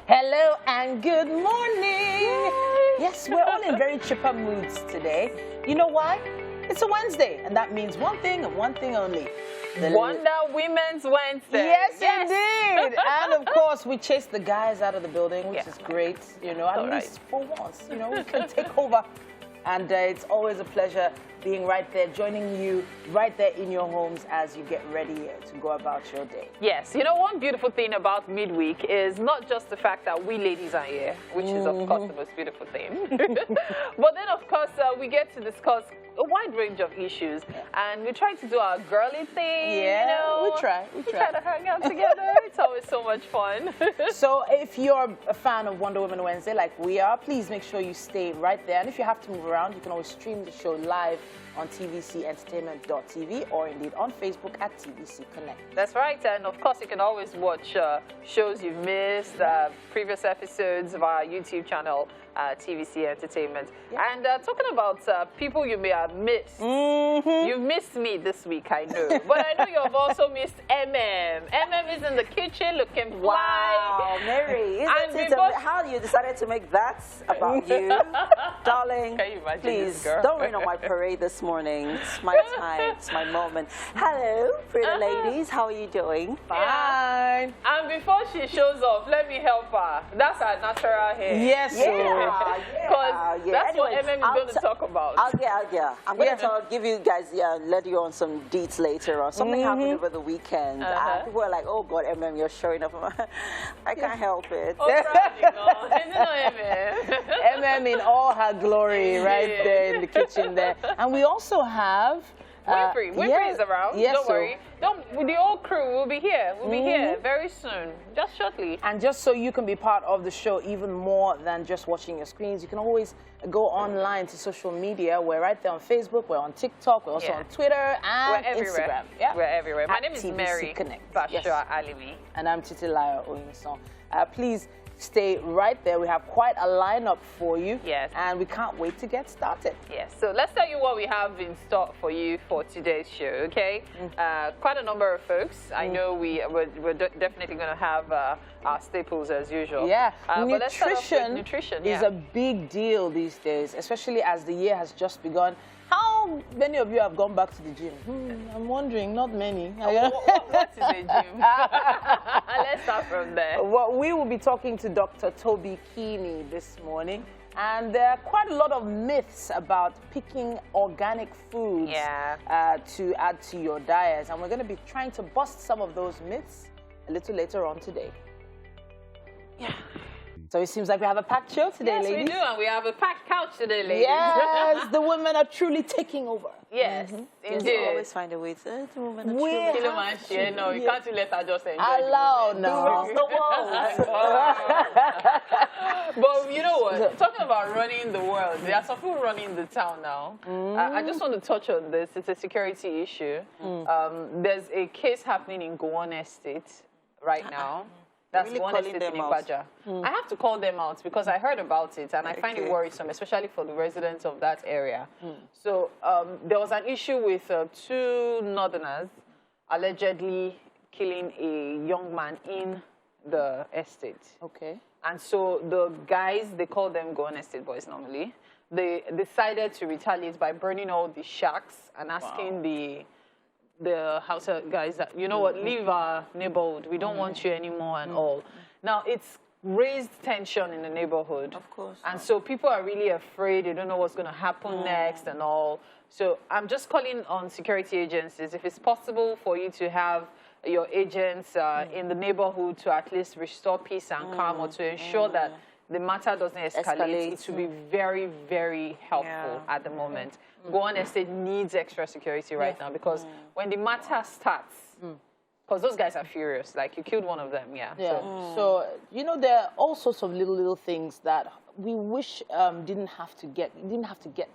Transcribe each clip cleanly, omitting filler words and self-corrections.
Hello and good morning. Yay. Yes, we're all in very chipper moods today. You know why? It's a Wednesday, and that means one thing and one thing only. Wonder Women's Wednesday. Yes, indeed. And of course, we chase the guys out of the building, which is great. You know, at least for once, you know, we can take over. And it's always a pleasure being right there, joining you right there in your homes as you get ready to go about your day. Yes, you know, one beautiful thing about midweek is not just the fact that we ladies are here, which is, of course, the most beautiful thing. But then, of course, we get to discuss a wide range of issues, and we try to do our girly thing. Yeah, you know? we try to hang out together. It's always so much fun. So if you're a fan of Wonder Woman Wednesday like we are, please make sure you stay right there. And if you have to move around, you can always stream the show live on tvcentertainment.tv or indeed on Facebook at TVC Connect. That's right, and of course you can always watch shows you've missed, previous episodes of our YouTube channel, TVC Entertainment. And talking about people you may have missed, you've missed me this week, I know, but I know you've also missed MM is in the kitchen looking fly. Wow, Mary, how you decided to make that about you? Darling, please don't rain on my parade this morning. It's my time, it's my moment. Hello, pretty ladies, how are you doing? Fine. And before she shows off, let me help her. That's her natural hair. Yes, because that's what MM is going to talk about. I'm going to give you guys, let you on some deets later on. Something happened over the weekend. People were like, oh God, MM, you're showing up. I can't help it. Oh, isn't it MM in all her glory right there in the kitchen there. And we also have Winfrey is around. Yes, don't worry. The whole crew will be here. We'll be here very soon, just shortly. And just so you can be part of the show even more than just watching your screens, you can always go online to social media. We're right there on Facebook. We're on TikTok. We're also on Twitter and Instagram. Yeah, we're everywhere. My name is Mary Connect. Bashua Alibi. And I'm Titilayo Oyinson. Please stay right there. We have quite a lineup for you. Yes. And we can't wait to get started. Yes. So let's tell you what we have in stock for you for today's show, okay? Quite a number of folks. I know we're definitely going to have our staples as usual. Yeah. Nutrition is a big deal these days, especially as the year has just begun. How many of you have gone back to the gym? I'm wondering, not many. What is a gym? Let's start from there. Well, we will be talking to Dr. Toby Keeney this morning. And there are quite a lot of myths about picking organic foods to add to your diet. And we're going to be trying to bust some of those myths a little later on today. Yeah. So it seems like we have a packed show today, ladies. Yes, we do, and we have a packed couch today, ladies. Yes, the women are truly taking over. Yes, indeed. You always find a way to the women are truly. No, you can't let her just enjoy Allow now. But you know what? Talking about running the world, there are some people running the town now. I just want to touch on this. It's a security issue. There's a case happening in Gowon Estate right now. That's really one estate in Ibaja. I have to call them out because I heard about it and I find it worrisome, especially for the residents of that area. So there was an issue with two northerners allegedly killing a young man in the estate. Okay. And so the guys, they call them Gowon Estate boys normally, they decided to retaliate by burning all the shacks and asking the house guys that, you know what, leave our neighborhood. We don't want you anymore and all. Now, it's raised tension in the neighborhood. Of course. And so people are really afraid. They don't know what's going to happen next and all. So I'm just calling on security agencies, if it's possible for you to have your agents in the neighborhood to at least restore peace and calm or to ensure that the matter doesn't escalate. It would be very, very helpful at the moment. Gowon Estate needs extra security right now because when the matter starts, because those guys are furious, like you killed one of them, So, you know, there are all sorts of little things that we wish didn't have to get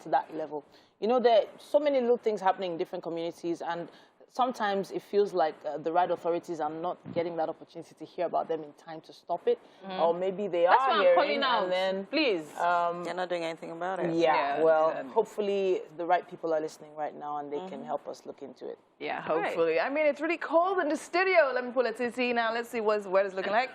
to that level. You know, there are so many little things happening in different communities, and sometimes it feels like the right authorities are not getting that opportunity to hear about them in time to stop it. Or maybe they That's are why I'm calling out. and then, please. They're not doing anything about it. Yeah, well, hopefully the right people are listening right now and they can help us look into it. Yeah, hopefully. Right. I mean, it's really cold in the studio. Let me pull it to see now. Let's see what it's looking like.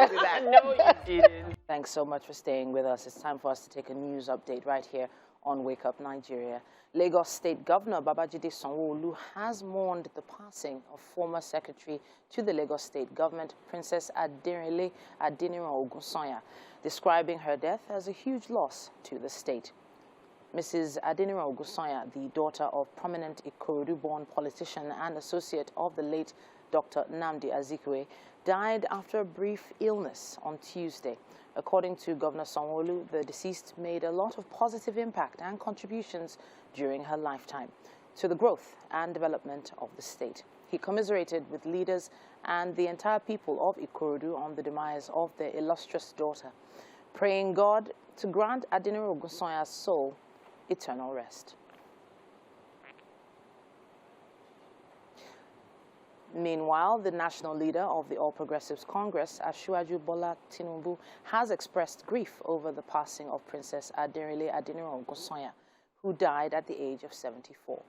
do that. No, you didn't. Thanks so much for staying with us. It's time for us to take a news update right here on Wake Up Nigeria. Lagos State Governor Babajide Sanwo-Olu has mourned the passing of former Secretary to the Lagos State Government, Princess Adenire Ogunsanya, describing her death as a huge loss to the state. Mrs. Adenire Ogunsanya, the daughter of prominent Ikorodu-born politician and associate of the late Dr. Nnamdi Azikiwe, died after a brief illness on Tuesday. According to Governor Sanwo-Olu, the deceased made a lot of positive impact and contributions during her lifetime to the growth and development of the state. He commiserated with leaders and the entire people of Ikorodu on the demise of their illustrious daughter, praying God to grant Adenire Ogunsanya's soul eternal rest. Meanwhile, the national leader of the All Progressives Congress, Asiwaju Bola Tinubu, has expressed grief over the passing of Princess Adenire Ogunsanya, who died at the age of 74.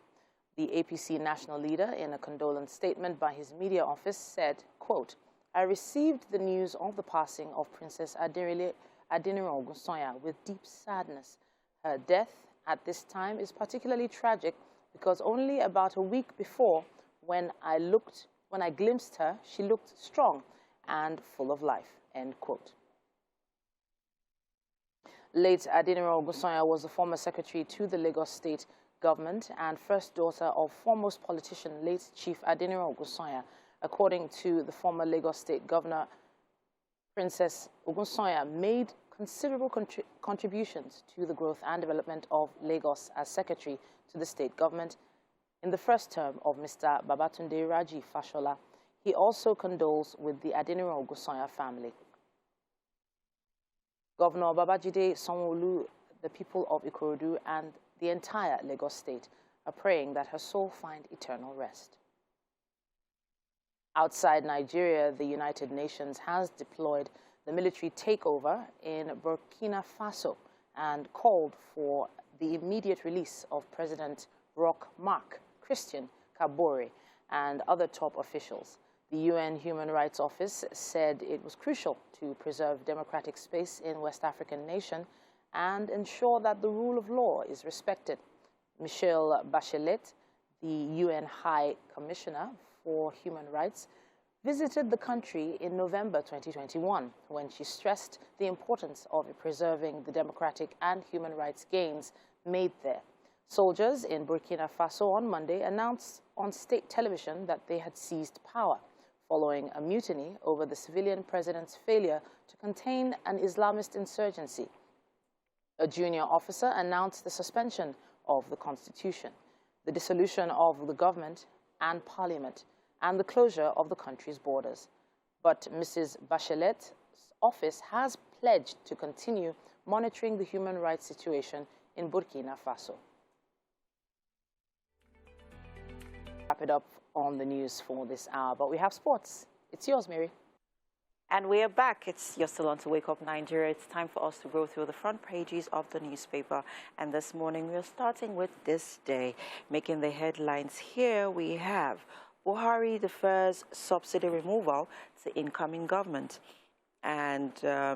The APC national leader, in a condolence statement by his media office, said, quote, "I received the news of the passing of Princess Adenire Ogunsanya with deep sadness. Her death at this time is particularly tragic because only about a week before, when I glimpsed her, she looked strong and full of life," end quote. Late Adenire Ogunsanya was the former secretary to the Lagos State Government and first daughter of foremost politician, late Chief Adenire Ogunsanya. According to the former Lagos State Governor, Princess Ogunsanya made considerable contributions to the growth and development of Lagos as secretary to the state government in the first term of Mr. Babatunde Raji Fashola. He also condoles with the Adenire Ogunsanya family. Governor Babajide Sanwo-Olu, the people of Ikorodu, and the entire Lagos state are praying that her soul find eternal rest. Outside Nigeria, the United Nations has deployed the military takeover in Burkina Faso and called for the immediate release of President Roch Marc Christian Kabore and other top officials. The UN Human Rights Office said it was crucial to preserve democratic space in West African nation and ensure that the rule of law is respected. Michelle Bachelet, the UN High Commissioner for Human Rights, visited the country in November 2021 when she stressed the importance of preserving the democratic and human rights gains made there. Soldiers in Burkina Faso on Monday announced on state television that they had seized power following a mutiny over the civilian president's failure to contain an Islamist insurgency. A junior officer announced the suspension of the constitution, the dissolution of the government and parliament, and the closure of the country's borders. But Mrs. Bachelet's office has pledged to continue monitoring the human rights situation in Burkina Faso. Wrap it up on the news for this hour, but we have sports. It's yours, Mary. And we are back. You're still on to Wake Up Nigeria. It's time for us to go through the front pages of the newspaper. And this morning, we're starting with This Day. Making the headlines here, we have Buhari defers subsidy removal to incoming government. And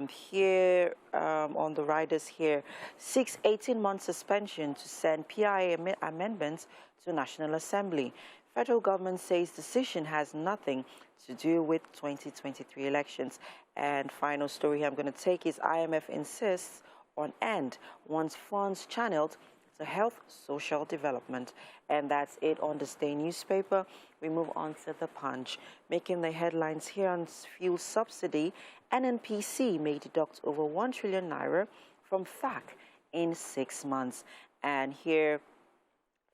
here on the riders here, 18-month suspension to send PIA amendments to National Assembly. Federal government says decision has nothing to do with 2023 elections. And final story here I'm going to take is IMF insists on end once funds channeled to health, social development. And that's it on This Day newspaper. We move on to The Punch. Making the headlines here on fuel subsidy, NNPC may deduct over 1 trillion naira from FAC in 6 months. And here,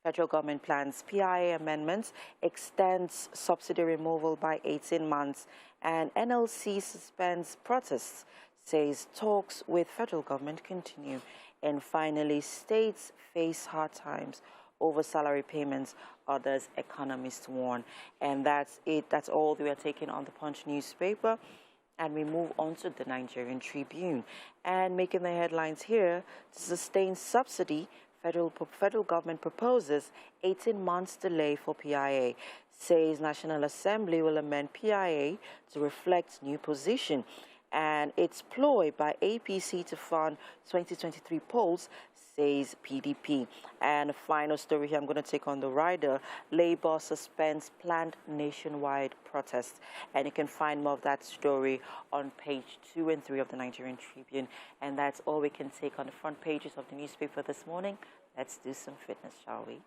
federal government plans PIA amendments, extends subsidy removal by 18 months, and NLC suspends protests, says talks with federal government continue. And finally, states face hard times over salary payments, others economists warn. And that's it. That's all we are taking on the Punch newspaper. And we move on to the Nigerian Tribune. And making the headlines here, to sustain subsidy, federal government proposes 18 months delay for PIA. Says National Assembly will amend PIA to reflect new position. and its ploy by APC to fund 2023 polls, says PDP. And the final story here, I'm going to take on the rider. Labour suspends planned nationwide protests. And you can find more of that story on page 2 and 3 of the Nigerian Tribune. And that's all we can take on the front pages of the newspaper this morning. Let's do some fitness, shall we?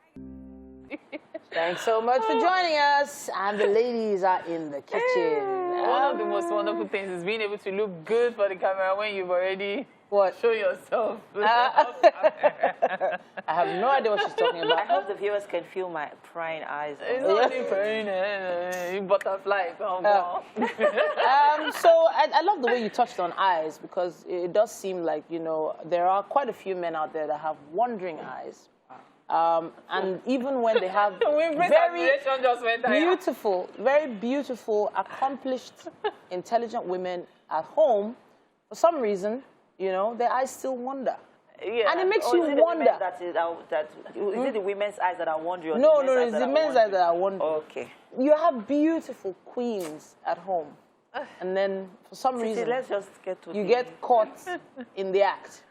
Thanks so much for joining us. And the ladies are in the kitchen. One of the most wonderful things is being able to look good for the camera when you've already show yourself. I have no idea what she's talking about. I hope the viewers can feel my prying eyes. It's not prying, butterfly. So I love the way you touched on eyes, because it does seem like, you know, there are quite a few men out there that have wandering eyes. And even when they have very beautiful, accomplished, intelligent women at home, for some reason, you know, their eyes still wander. Yeah. And it makes you wonder. Is it the women's eyes that are wandering? No, it's the men's eyes that are wandering. Okay. You have beautiful queens at home, and then for some reason, let's just get to you get caught in the act.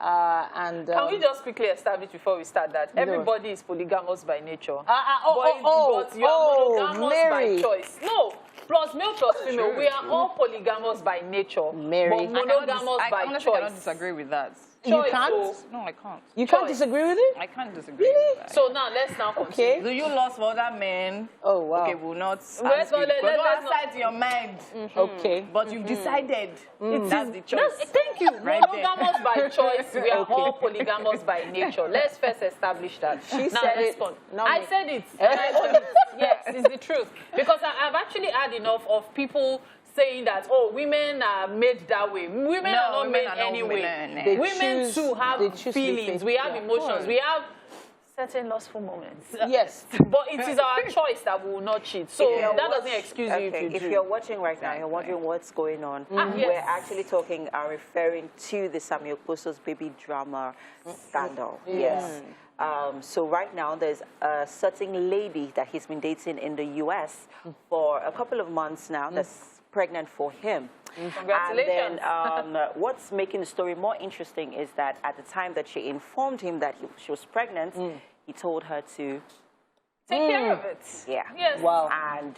Can we just quickly establish before we start that everybody is polygamous by nature, but you are monogamous by choice. No, plus male plus female, we are all polygamous by nature, but monogamous by choice. I don't disagree with that. You can't? No, I can't. You can't disagree with it? I can't disagree with that. So now, let's now continue. Okay. Do you lust for other men? Oh, wow. Okay, we'll not let's go outside your mind. Okay. But you've decided. That's the choice. Thank you. Monogamous by choice. We are all polygamous by nature. Let's first establish that. She said it. I said it. And I own it. Yes, it's the truth. Because I've actually had enough of people saying that, oh, women are made that way. Women are not made anyway. Women too have feelings. We have emotions. We have certain lustful moments. Yes. But it is our choice that we will not cheat. So that doesn't excuse you if you do. If you're watching right now, you're wondering what's going on. We're actually referring to the Samuel Okposo's baby drama scandal. Yes. So right now, there's a certain lady that he's been dating in the U.S. for a couple of months now that's pregnant for him. Congratulations. And then what's making the story more interesting is that at the time that she informed him that she was pregnant, he told her to take care of it. Yeah. Yes. Wow. And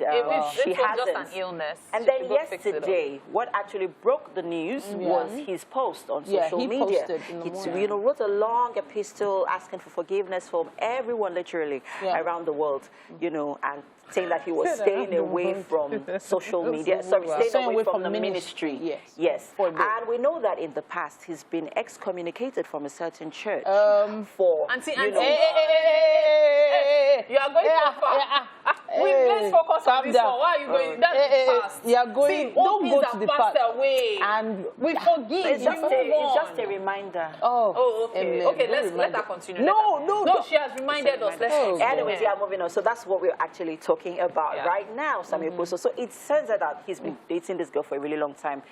she hasn't. Just an illness. And then yesterday, what actually broke the news was his post on social media. He wrote a long epistle asking for forgiveness from everyone, literally, around the world, you know, and saying that he was staying away from social media, staying away from the ministry. Yes. And we know that in the past, he's been excommunicated from a certain church for, you are going too far. Let's focus on this one. Why are you going? That's fast. You are going. See, don't go to the past. Away. And we forgive. It's just a reminder. Oh, okay. Okay, let her continue. No, she has reminded us. Anyways, moving on. So that's what we're actually talking about right now, Samuel Okposo. So it turns out that he's been dating this girl for a really long time.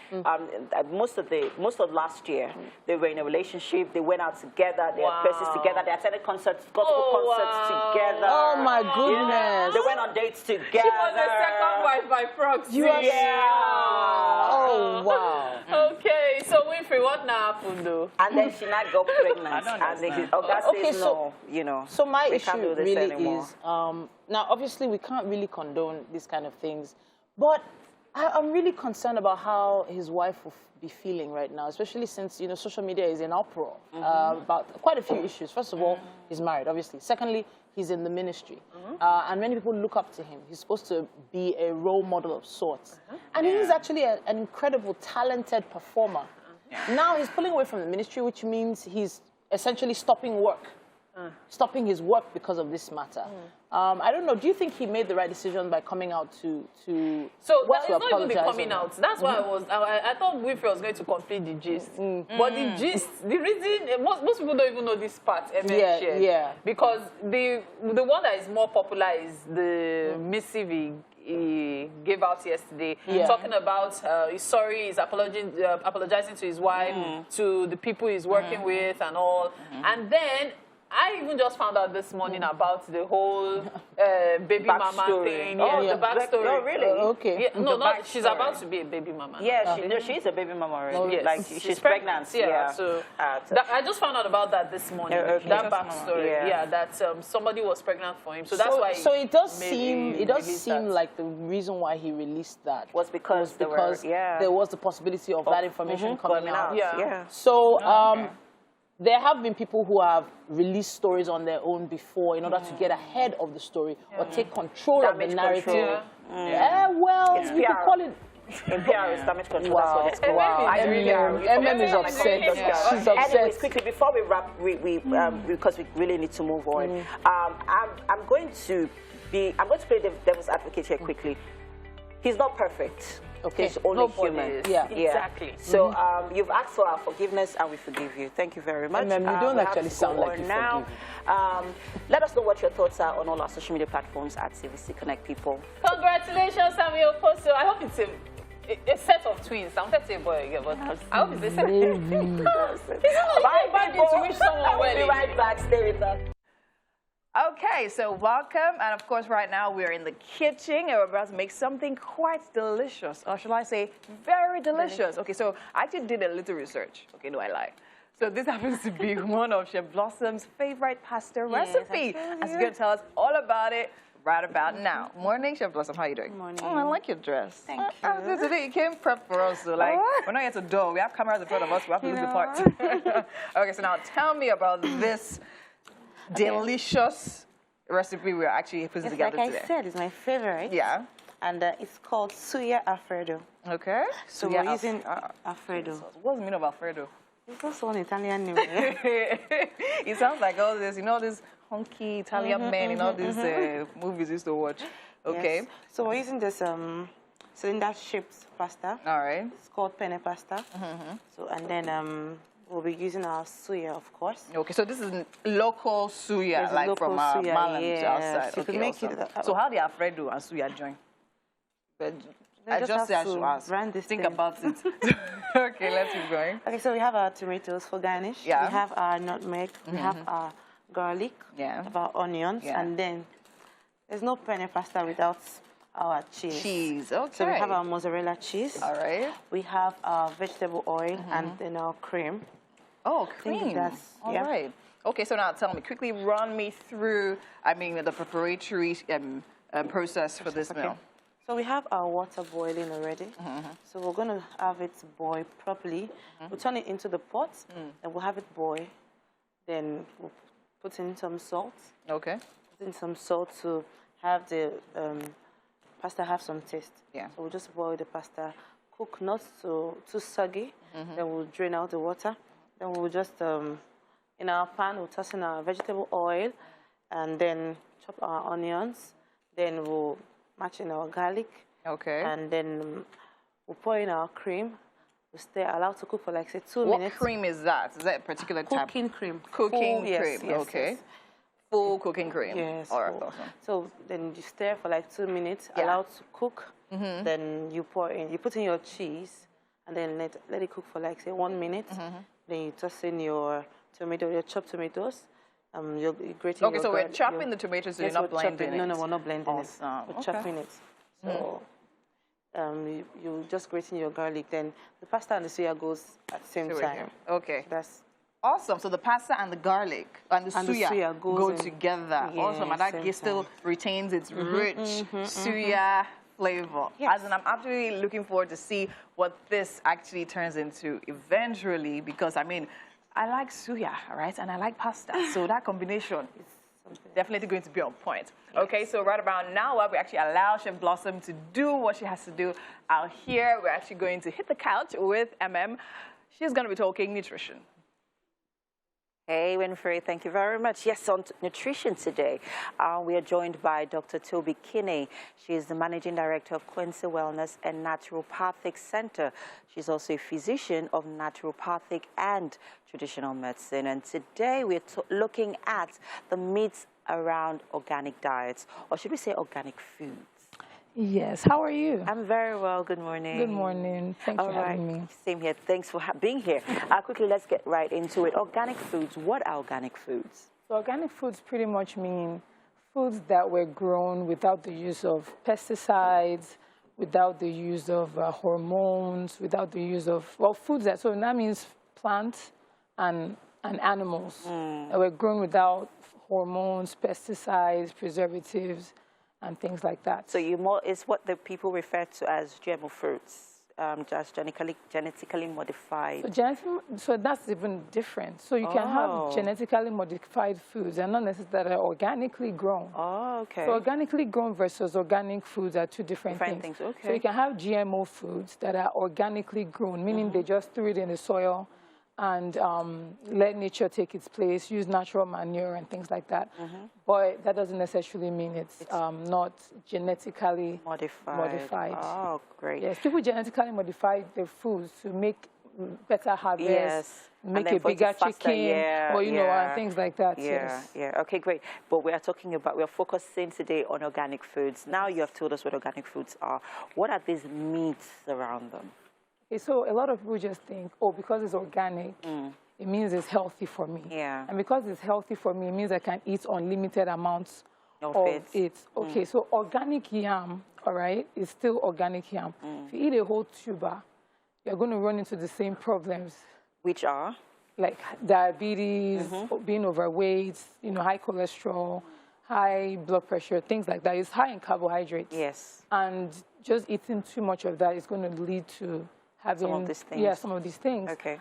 Most of last year, they were in a relationship. They went out together. They had places together. They attended concerts, gospel concerts together. Oh my goodness! They went on dates together. She was the second wife by proxy. Oh wow. Okay, so Winfrey, what now happened though? And then she not got pregnant. Says no, you know. So my issue really is now obviously we can't really condone these kind of things, but I'm really concerned about how his wife will be feeling right now, especially since, you know, social media is in uproar about quite a few issues. First of all, he's married, obviously. Secondly, he's in the ministry. And many people look up to him. He's supposed to be a role model of sorts. And he's actually an incredible, talented performer. Now he's pulling away from the ministry, which means he's essentially stopping work. Stopping his work because of this matter. I don't know. Do you think he made the right decision by coming out to So that is not even the coming out. That's why I thought Winfrey was going to complete the gist. But the gist, the reason, most people don't even know this part. Because the one that is more popular is the missive he gave out yesterday, talking about he's sorry, he's apologizing to his wife, to the people he's working with and all. And then I even just found out this morning about the whole baby mama thing. Yeah, the backstory. Oh, really? Okay. Yeah, no, not she's about to be a baby mama. Yeah, she's a baby mama already. Yes. Like she's pregnant. Yeah. So I just found out about that this morning. Okay. That backstory. Yeah, that somebody was pregnant for him. So that's why. So it does seem like the reason why he released that was because there was the possibility of that information coming out. Yeah. So there have been people who have released stories on their own before in order to get ahead of the story or take control of the narrative. Well, it's you could call it. In PR, it's damage control. Wow. That's what it's called. MM is upset. She's upset. Anyways, quickly before we wrap, because we really need to move on. I'm going to play the devil's advocate here quickly. He's not perfect. Okay, he's only human. Yeah, exactly. So you've asked for our forgiveness, and we forgive you. Thank you very much. You don't actually sound like you now. Let us know what your thoughts are on all our social media platforms at CVC Connect People. Congratulations, Samuel Poso. I hope it's a set of twins. I'm going to say boy again, but I hope it's a set of twins. Bye, to wish someone well. We'll be right back. Stay with us. Okay, so welcome, and of course right now we're in the kitchen and we're about to make something quite delicious, or shall I say very delicious. Okay, so I actually did a little research, okay, no I lie. So this happens to be one of Chef Blossom's favorite pasta recipe, and she's going to tell us all about it right about now. Morning, Chef Blossom, how are you doing? Morning. Oh, I like your dress. Thank you. Today you came prepped for us, so like, we're not here to dull, we have cameras in front of us, we have to look the part. Okay, so now tell me about this delicious recipe we're actually putting together today. Like I said, it's my favorite. Yeah. And it's called suya Alfredo. Okay. So we're using Alfredo. What's the meaning of Alfredo? It's just one Italian name. It sounds like all this, you know, these hunky Italian men in all these movies used to watch. Okay. Yes. So we're using this cylinder-shaped pasta. All right. It's called penne pasta. So and then we'll be using our suya, of course. Okay, so this is local suya, like from our Malam to outside. You can make it. So how do Alfredo and suya join? I just say I should ask. Think about it. Okay, let's keep going. Okay, so we have our tomatoes for garnish. Yeah. We have our nutmeg. We have our garlic. Yeah. We have our onions. Yeah. And then there's no penne pasta without our cheese. Cheese, okay. So we have our mozzarella cheese. All right. We have our vegetable oil and then our cream. Oh, cream. All right. Okay, so now tell me, quickly run me through, the preparatory process for this meal. So we have our water boiling already. So we're going to have it boil properly. We'll turn it into the pot, and we'll have it boil. Then we'll put in some salt. Okay. Put in some salt to have the pasta have some taste. Yeah. So we'll just boil the pasta, cook not too soggy. Then we'll drain out the water. Then we'll just, in our pan, we'll toss in our vegetable oil and then chop our onions. Then we'll match in our garlic. Okay. And then we'll pour in our cream. We'll stay allowed to cook for like, say, 2 minutes. What cream is that? Is that a particular type? Cooking cream. Cooking cream, yes, okay. Yes. Full cooking cream. Yes. All right, awesome. So then you stir for like 2 minutes, allowed to cook. Then you put in your cheese, and then let it cook for like, say, 1 minute. Then you toss in your tomato, your chopped tomatoes. You're grating. Okay, so we're chopping the tomatoes, so you're not blending it. No, we're not blending it. We're chopping it. So you just grating your garlic. Then the pasta and the suya goes at the same time. Okay. That's awesome. So the pasta and the garlic and the suya go together. Awesome. And that still retains its rich suya flavor. Yes. I'm absolutely looking forward to see what this actually turns into eventually, because I like suya, right? And I like pasta. So that combination is definitely going to be on point. Yes. Okay, so right about now, while we actually allow Chef Blossom to do what she has to do out here, we're actually going to hit the couch with MM. She's going to be talking nutrition. Hey, Winfrey, thank you very much. Yes, on nutrition today, we are joined by Dr. Toby Kinney. She is the Managing Director of Quincy Wellness and Naturopathic Center. She's also a physician of naturopathic and traditional medicine. And today we're looking at the myths around organic diets, or should we say organic foods? Yes. How are you? I'm very well. Good morning. Good morning. Thanks for having me. Same here. Thanks for being here. Quickly, let's get right into it. Organic foods. What are organic foods? So organic foods pretty much mean foods that were grown without the use of pesticides, without the use of hormones, without the use of, well, foods that, so that means plants and animals that were grown without hormones, pesticides, preservatives, and things like that. So it's what the people refer to as GMO fruits. Just genetically modified. So that's even different. So you can have genetically modified foods and not necessarily that are organically grown. Oh, okay. So organically grown versus organic foods are two different things. Okay. So you can have GMO foods that are organically grown, meaning they just threw it in the soil and let nature take its place, use natural manure and things like that. But that doesn't necessarily mean it's not genetically modified. Oh, great. Yes, people genetically modify their foods to make better harvest, make a bigger chicken, or, you know, and things like that. Yeah. Okay, great. But we're focusing today on organic foods. Now you have told us what organic foods are. What are these myths around them? Okay, so a lot of people just think, oh, because it's organic, it means it's healthy for me. Yeah. And because it's healthy for me, it means I can eat unlimited amounts of it. Okay, so organic yam, all right, is still organic yam. If you eat a whole tuber, you're going to run into the same problems. Which are? Like diabetes, being overweight, you know, high cholesterol, high blood pressure, things like that. It's high in carbohydrates. Yes. And just eating too much of that is going to lead to having some of these things. Yeah, some of these things. Okay.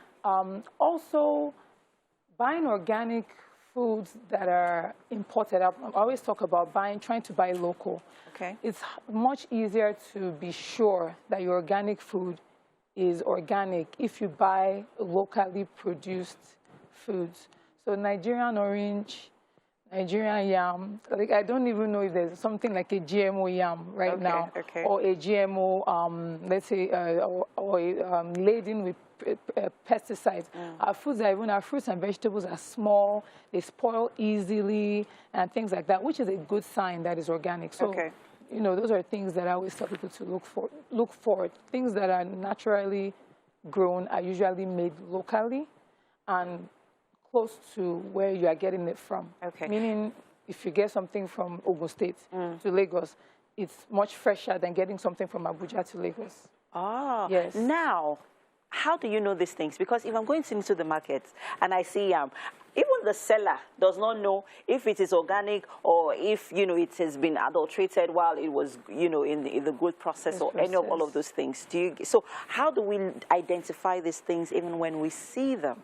Also, buying organic foods that are imported. I always talk about trying to buy local. Okay. It's much easier to be sure that your organic food is organic if you buy locally produced foods. So Nigerian orange, Nigerian yam. Like, I don't even know if there's something like a GMO yam now, or a GMO, let's say, laden with pesticides. Our foods our fruits and vegetables are small, they spoil easily, and things like that, which is a good sign that it's organic. So, you know, those are things that I always tell people to look for. Things that are naturally grown are usually made locally and close to where you are getting it from. Okay. Meaning, if you get something from Ogun State to Lagos, it's much fresher than getting something from Abuja to Lagos. Oh, yes. Now, how do you know these things? Because if I'm going into the market and I see yam, even the seller does not know if it is organic or if, you know, it has been adulterated while it was, you know, in the good process or any of all of those things. So how do we identify these things even when we see them?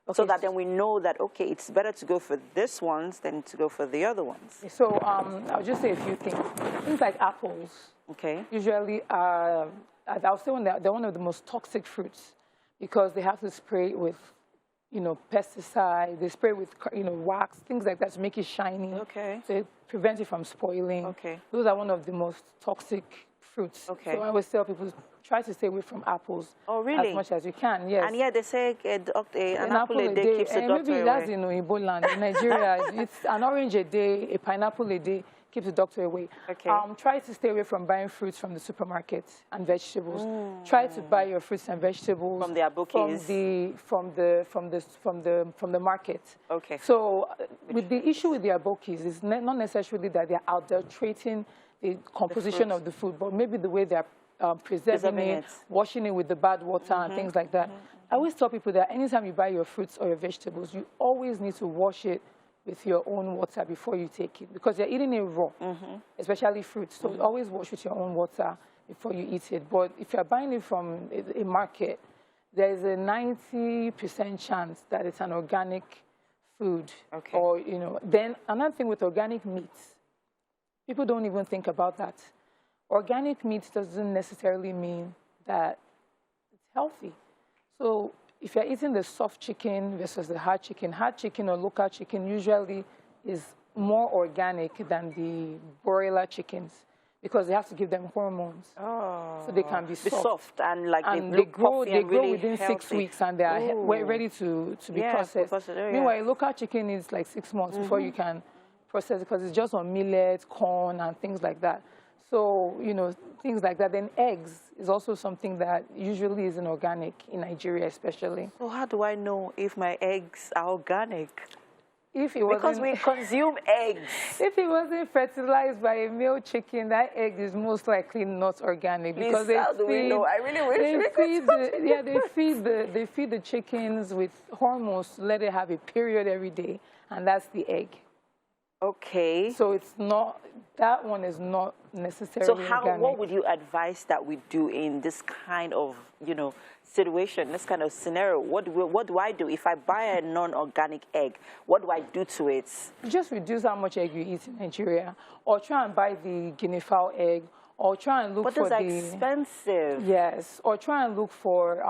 Okay. So that then we know that, okay, it's better to go for this ones than to go for the other ones. So I'll just say a few things. Things like apples. Okay. Usually, I'll say they're one of the most toxic fruits because they have to spray with, you know, pesticide. They spray with, you know, wax, things like that to make it shiny. Okay. So it prevents it from spoiling. Okay. Those are one of the most toxic fruits. Okay. So I always tell people, try to stay away from apples. Oh, really? As much as you can, yes. And yeah, they say an apple a day keeps the doctor maybe away. That's in Ebola. In Nigeria, it's an orange a day, a pineapple a day keeps the doctor away. Okay. Try to stay away from buying fruits from the supermarket and vegetables. Try to buy your fruits and vegetables from the abokis, from the market. Okay. So with the issue with the abokis is not necessarily that they're adulterating the composition of the food, but maybe the way they're preserving it, washing it with the bad water and things like that. I always tell people that anytime you buy your fruits or your vegetables, you always need to wash it with your own water before you take it, because you're eating it raw, especially fruits. So always wash with your own water before you eat it. But if you're buying it from a market, there's a 90% chance that it's an organic food. Okay. Or, you know, then another thing with organic meats, people don't even think about that. Organic meat doesn't necessarily mean that it's healthy. So if you're eating the soft chicken versus the hard chicken or local chicken usually is more organic than the broiler chickens because they have to give them hormones. Oh. So they can be soft. And like they grow really within healthy. 6 weeks and they are ready to be processed. Meanwhile, local chicken is like 6 months before you can process it because it's just on millet, corn, and things like that. So, you know, things like that. Then eggs is also something that usually isn't organic in Nigeria especially. So how do I know if my eggs are organic? if it wasn't... Because we consume eggs. If it wasn't fertilized by a male chicken, that egg is most likely not organic. Please, because how do we know? I really wish we could. They feed the chickens with hormones to let it have a period every day, and that's the egg. Okay. So it's not, that one is not necessarily organic. What would you advise that we do in this kind of, situation, this kind of scenario? What do I do if I buy a non-organic egg? What do I do to it? Just reduce how much egg you eat in Nigeria, or try and buy the guinea fowl egg, or try and look for the... But it's expensive. Yes, or try and look for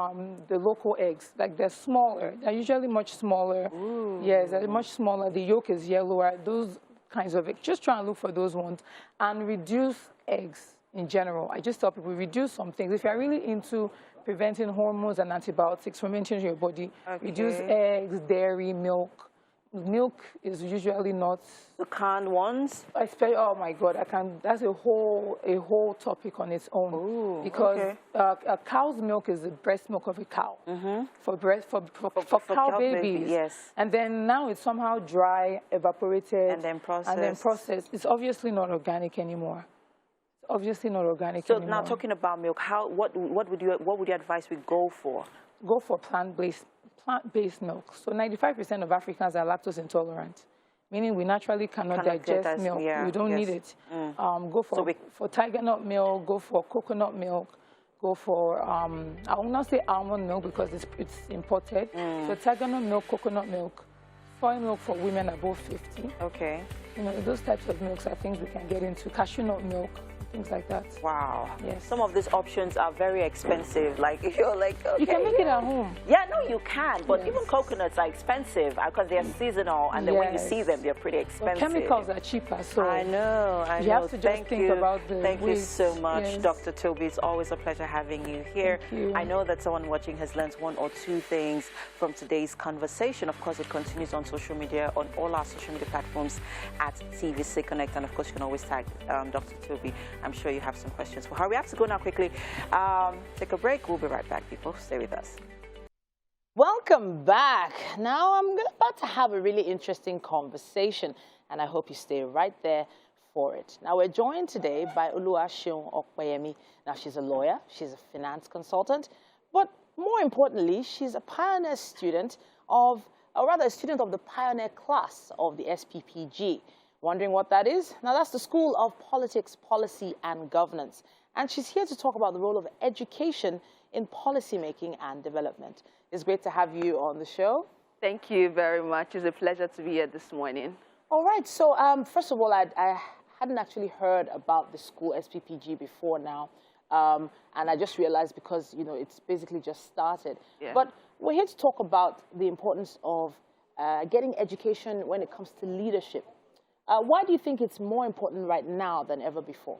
the local eggs. Like they're smaller. They're usually much smaller. Ooh. Yes, they're much smaller. The yolk is yellower. Those kinds of eggs. Just try and look for those ones and reduce eggs in general. I just tell people reduce some things. If you're really into preventing hormones and antibiotics from entering your body, reduce eggs, dairy, milk. Milk is usually not the canned ones. Oh my God, that's a whole topic on its own. Ooh, because a cow's milk is the breast milk of a cow for cow babies. Yes. And then now it's somehow dry, evaporated, and then processed. It's obviously not organic anymore. It's obviously not organic anymore. So now talking about milk, what would you advise we go for? Go for plant-based milk. So 95% of Africans are lactose intolerant, meaning we naturally cannot digest milk. Yeah, we don't need it. Go for tiger nut milk, go for coconut milk, go for, I will not say almond milk because it's imported. So tiger nut milk, coconut milk, soy milk for women above 50. Okay. Those types of milks are things we can get into. Cashew nut milk, things like that. Wow. Yes. Some of these options are very expensive. Like, if you're like, okay, you can make it at home. Yeah, no, you can. But even coconuts are expensive because they're seasonal. And then when you see them, they're pretty expensive. But chemicals are cheaper. So I know. You have to just think about the Thank you so much, yes. Dr. Toby. It's always a pleasure having you here. Thank you. I know that someone watching has learned one or two things from today's conversation. Of course, it continues on social media, on all our social media platforms at TVC Connect. And of course, you can always tag Dr. Toby. I'm sure you have some questions for her. We have to go now quickly. Take a break. We'll be right back, people. Stay with us. Welcome back. Now I'm about to have a really interesting conversation, and I hope you stay right there for it. Now we're joined today by Oluwaseun Okpeyemi. Now she's a lawyer, she's a finance consultant, but more importantly, she's a pioneer student or rather a student of the pioneer class of the SPPG. Wondering what that is? Now that's the School of Politics, Policy and Governance. And she's here to talk about the role of education in policymaking and development. It's great to have you on the show. Thank you very much. It's a pleasure to be here this morning. All right. So first of all, I hadn't actually heard about the school SPPG before now. And I just realized because, it's basically just started. Yeah. But we're here to talk about the importance of getting education when it comes to leadership. Why do you think it's more important right now than ever before?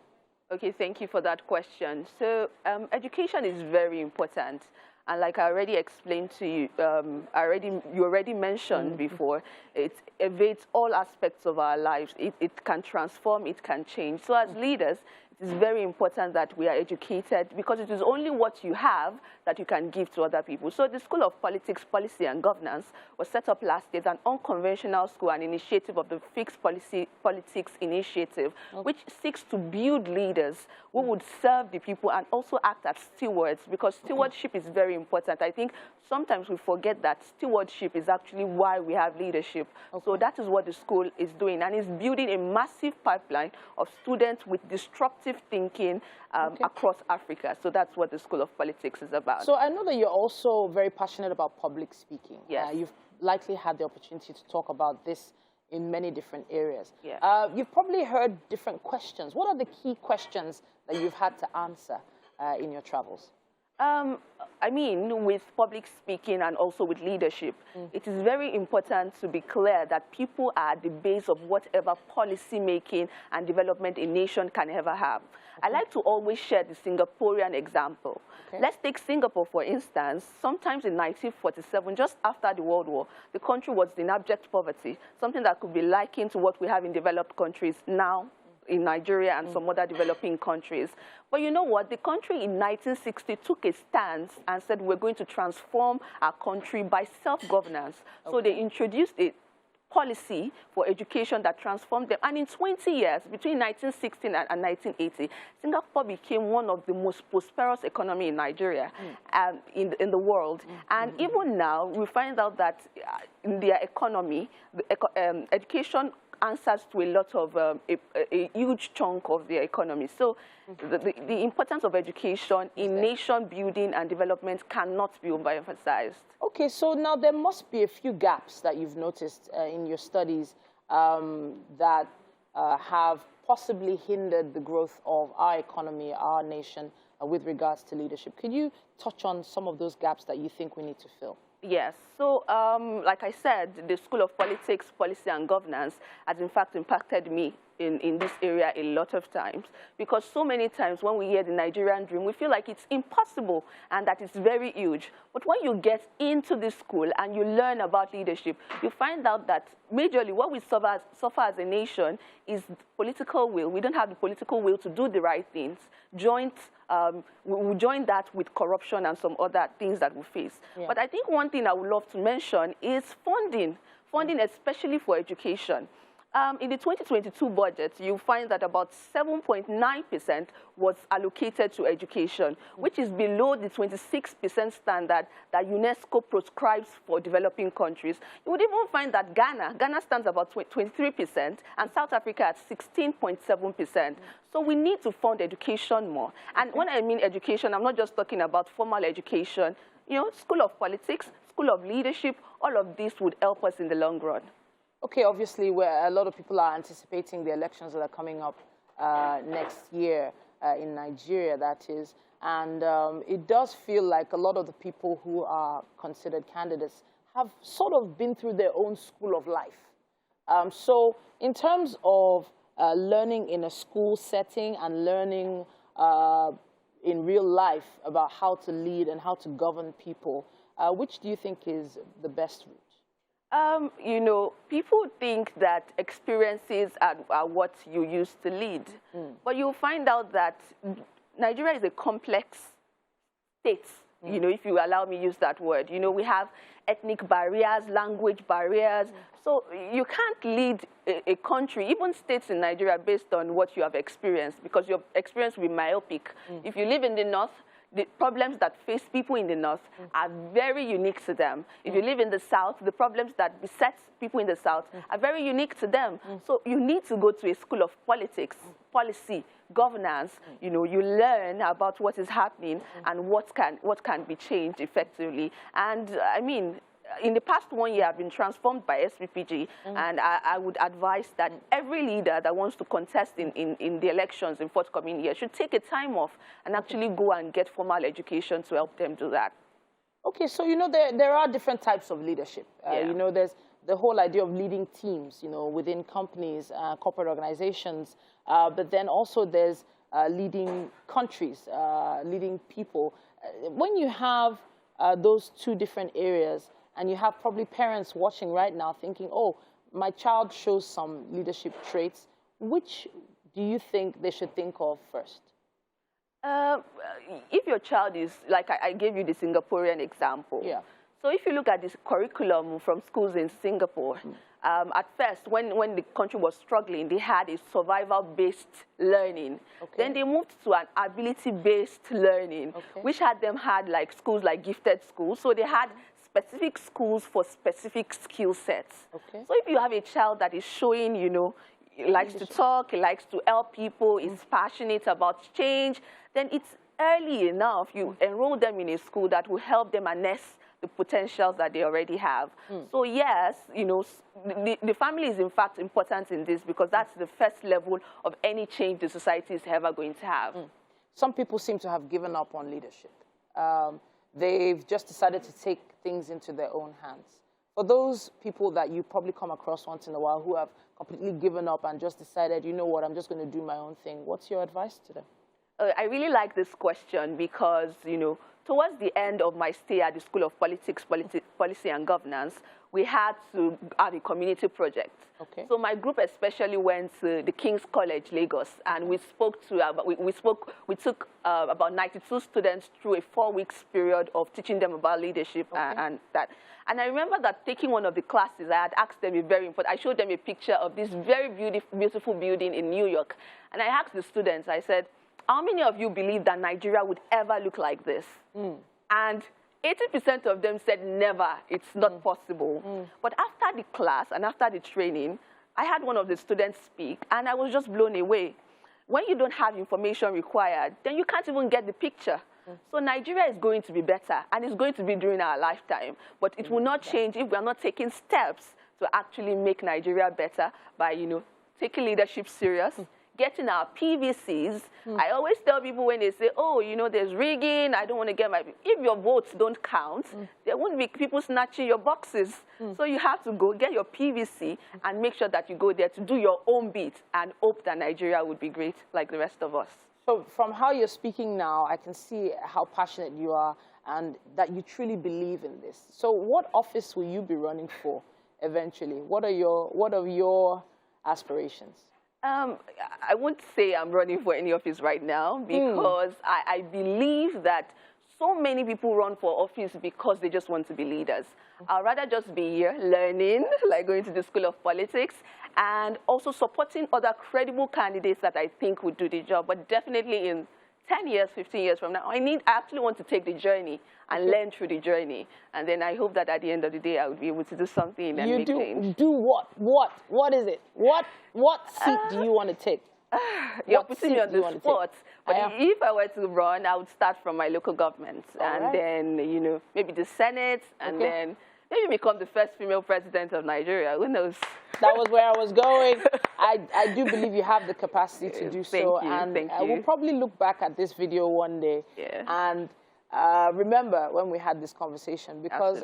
Okay, thank you for that question. So education is very important. And like I already explained to you, you already mentioned before, it evades all aspects of our lives. It can transform, it can change. So as leaders, it is very important that we are educated because it is only what you have that you can give to other people. So the School of Politics, Policy and Governance was set up last year as an unconventional school, an initiative of the Fixed Politics Initiative, which seeks to build leaders who would serve the people and also act as stewards, because stewardship is very important. I think sometimes we forget that stewardship is actually why we have leadership. So that is what the school is doing, and it's building a massive pipeline of students with disruptive thinking across Africa. So that's what the School of Politics is about. So I know that you're also very passionate about public speaking. Yes. You've likely had the opportunity to talk about this in many different areas. Yeah. You've probably heard different questions. What are the key questions that you've had to answer in your travels? I mean, with public speaking and also with leadership, it is very important to be clear that people are at the base of whatever policy making and development a nation can ever have. I like to always share the Singaporean example. Let's take Singapore, for instance. Sometimes in 1947, just after the World War, the country was in abject poverty, something that could be likened to what we have in developed countries now, in Nigeria and some other developing countries. But you know what? The country in 1960 took a stance and said we're going to transform our country by self-governance. So they introduced a policy for education that transformed them. And in 20 years, between 1916 and 1980, Singapore became one of the most prosperous economies in Nigeria, in the world. And even now, we find out that in their economy, education answers to a lot of, a huge chunk of their economy. So the importance of education in nation building and development cannot be overemphasized. Okay, so now there must be a few gaps that you've noticed in your studies that have possibly hindered the growth of our economy, our nation, with regards to leadership. Could you touch on some of those gaps that you think we need to fill? Yes. So, like I said, the School of Politics, Policy and Governance has in fact impacted me in this area a lot of times, because so many times when we hear the Nigerian dream, we feel like it's impossible and that it's very huge. But when you get into this school and you learn about leadership, you find out that majorly what we suffer as a nation is political will. We don't have the political will to do the right things. We join that with corruption and some other things that we face. Yeah. But I think one thing I would love to mention is funding especially for education. In the 2022 budget, you find that about 7.9% was allocated to education, which is below the 26% standard that UNESCO prescribes for developing countries. You would even find that Ghana stands about 23%, and South Africa at 16.7%. So we need to fund education more. And when I mean education, I'm not just talking about formal education. You know, School of Politics, School of Leadership, all of this would help us in the long run. Okay, obviously, where a lot of people are anticipating the elections that are coming up next year in Nigeria, that is. And it does feel like a lot of the people who are considered candidates have sort of been through their own school of life. So in terms of learning in a school setting and learning in real life about how to lead and how to govern people, which do you think is the best route? You know, people think that experiences are what you use to lead. But you'll find out that Nigeria is a complex state, you know, if you allow me to use that word. You know, we have ethnic barriers, language barriers. So you can't lead a country, even states in Nigeria, based on what you have experienced, because your experience will be myopic. If you live in the north, the problems that face people in the north are very unique to them. If you live in the south, the problems that beset people in the south are very unique to them. So you need to go to a school of politics, policy, governance. You know, you learn about what is happening and what can be changed effectively. And I mean, in the past 1 year, I've been transformed by SPPG, and I would advise that every leader that wants to contest in the elections in forthcoming years should take a time off and actually go and get formal education to help them do that. Okay, so, you know, there are different types of leadership. You know, there's the whole idea of leading teams, you know, within companies, corporate organizations, but then also there's leading countries, leading people. When you have those two different areas, and you have probably parents watching right now thinking, oh, my child shows some leadership traits, which do you think they should think of first? If your child is, like I gave you the Singaporean example. Yeah. So if you look at this curriculum from schools in Singapore, at first, when the country was struggling, they had a survival-based learning. Okay. Then they moved to an ability-based learning, which had like schools like gifted schools. So they had specific schools for specific skill sets. Okay. So if you have a child that is showing, you know, he likes to talk, he likes to help people, is passionate about change, then it's early enough you enroll them in a school that will help them harness the potentials that they already have. So yes, you know, the family is in fact important in this, because that's the first level of any change the society is ever going to have. Some people seem to have given up on leadership. They've just decided to take things into their own hands. For those people that you probably come across once in a while who have completely given up and just decided, you know what, I'm just going to do my own thing, what's your advice to them? I really like this question because, you know, towards the end of my stay at the School of Politics, Policy and Governance, we had to have a community project. Okay. So my group especially went to the King's College, Lagos, and we spoke to, we took about 92 students through a 4-week period of teaching them about leadership and that. And I remember that taking one of the classes, I had asked them I showed them a picture of this very beautiful building in New York. And I asked the students, I said, how many of you believe that Nigeria would ever look like this? And 80% of them said never, it's not possible. But after the class and after the training, I had one of the students speak, and I was just blown away. When you don't have information required, then you can't even get the picture. So Nigeria is going to be better, and it's going to be during our lifetime. But it will not change if we are not taking steps to actually make Nigeria better by, taking leadership serious, getting our PVCs. I always tell people when they say, oh, there's rigging, I don't want to get my... If your votes don't count, there won't be people snatching your boxes. So you have to go get your PVC and make sure that you go there to do your own bit and hope that Nigeria would be great like the rest of us. So from how you're speaking now, I can see how passionate you are and that you truly believe in this. So what office will you be running for eventually? What are your aspirations? I won't say I'm running for any office right now because I believe that so many people run for office because they just want to be leaders. I'd rather just be here learning, like going to the School of Politics, and also supporting other credible candidates that I think would do the job. But definitely in 10 years, 15 years from now, I actually want to take the journey and learn through the journey. And then I hope that at the end of the day, I would be able to do something and make change. Do what? What is it? What seat do you want to take? You're putting me on the spot. But if I were to run, I would start from my local government. Then, maybe the Senate, and then maybe become the first female president of Nigeria. Who knows? That was where I was going. I do believe you have the capacity to do so. And I will probably look back at this video one day and remember when we had this conversation. Because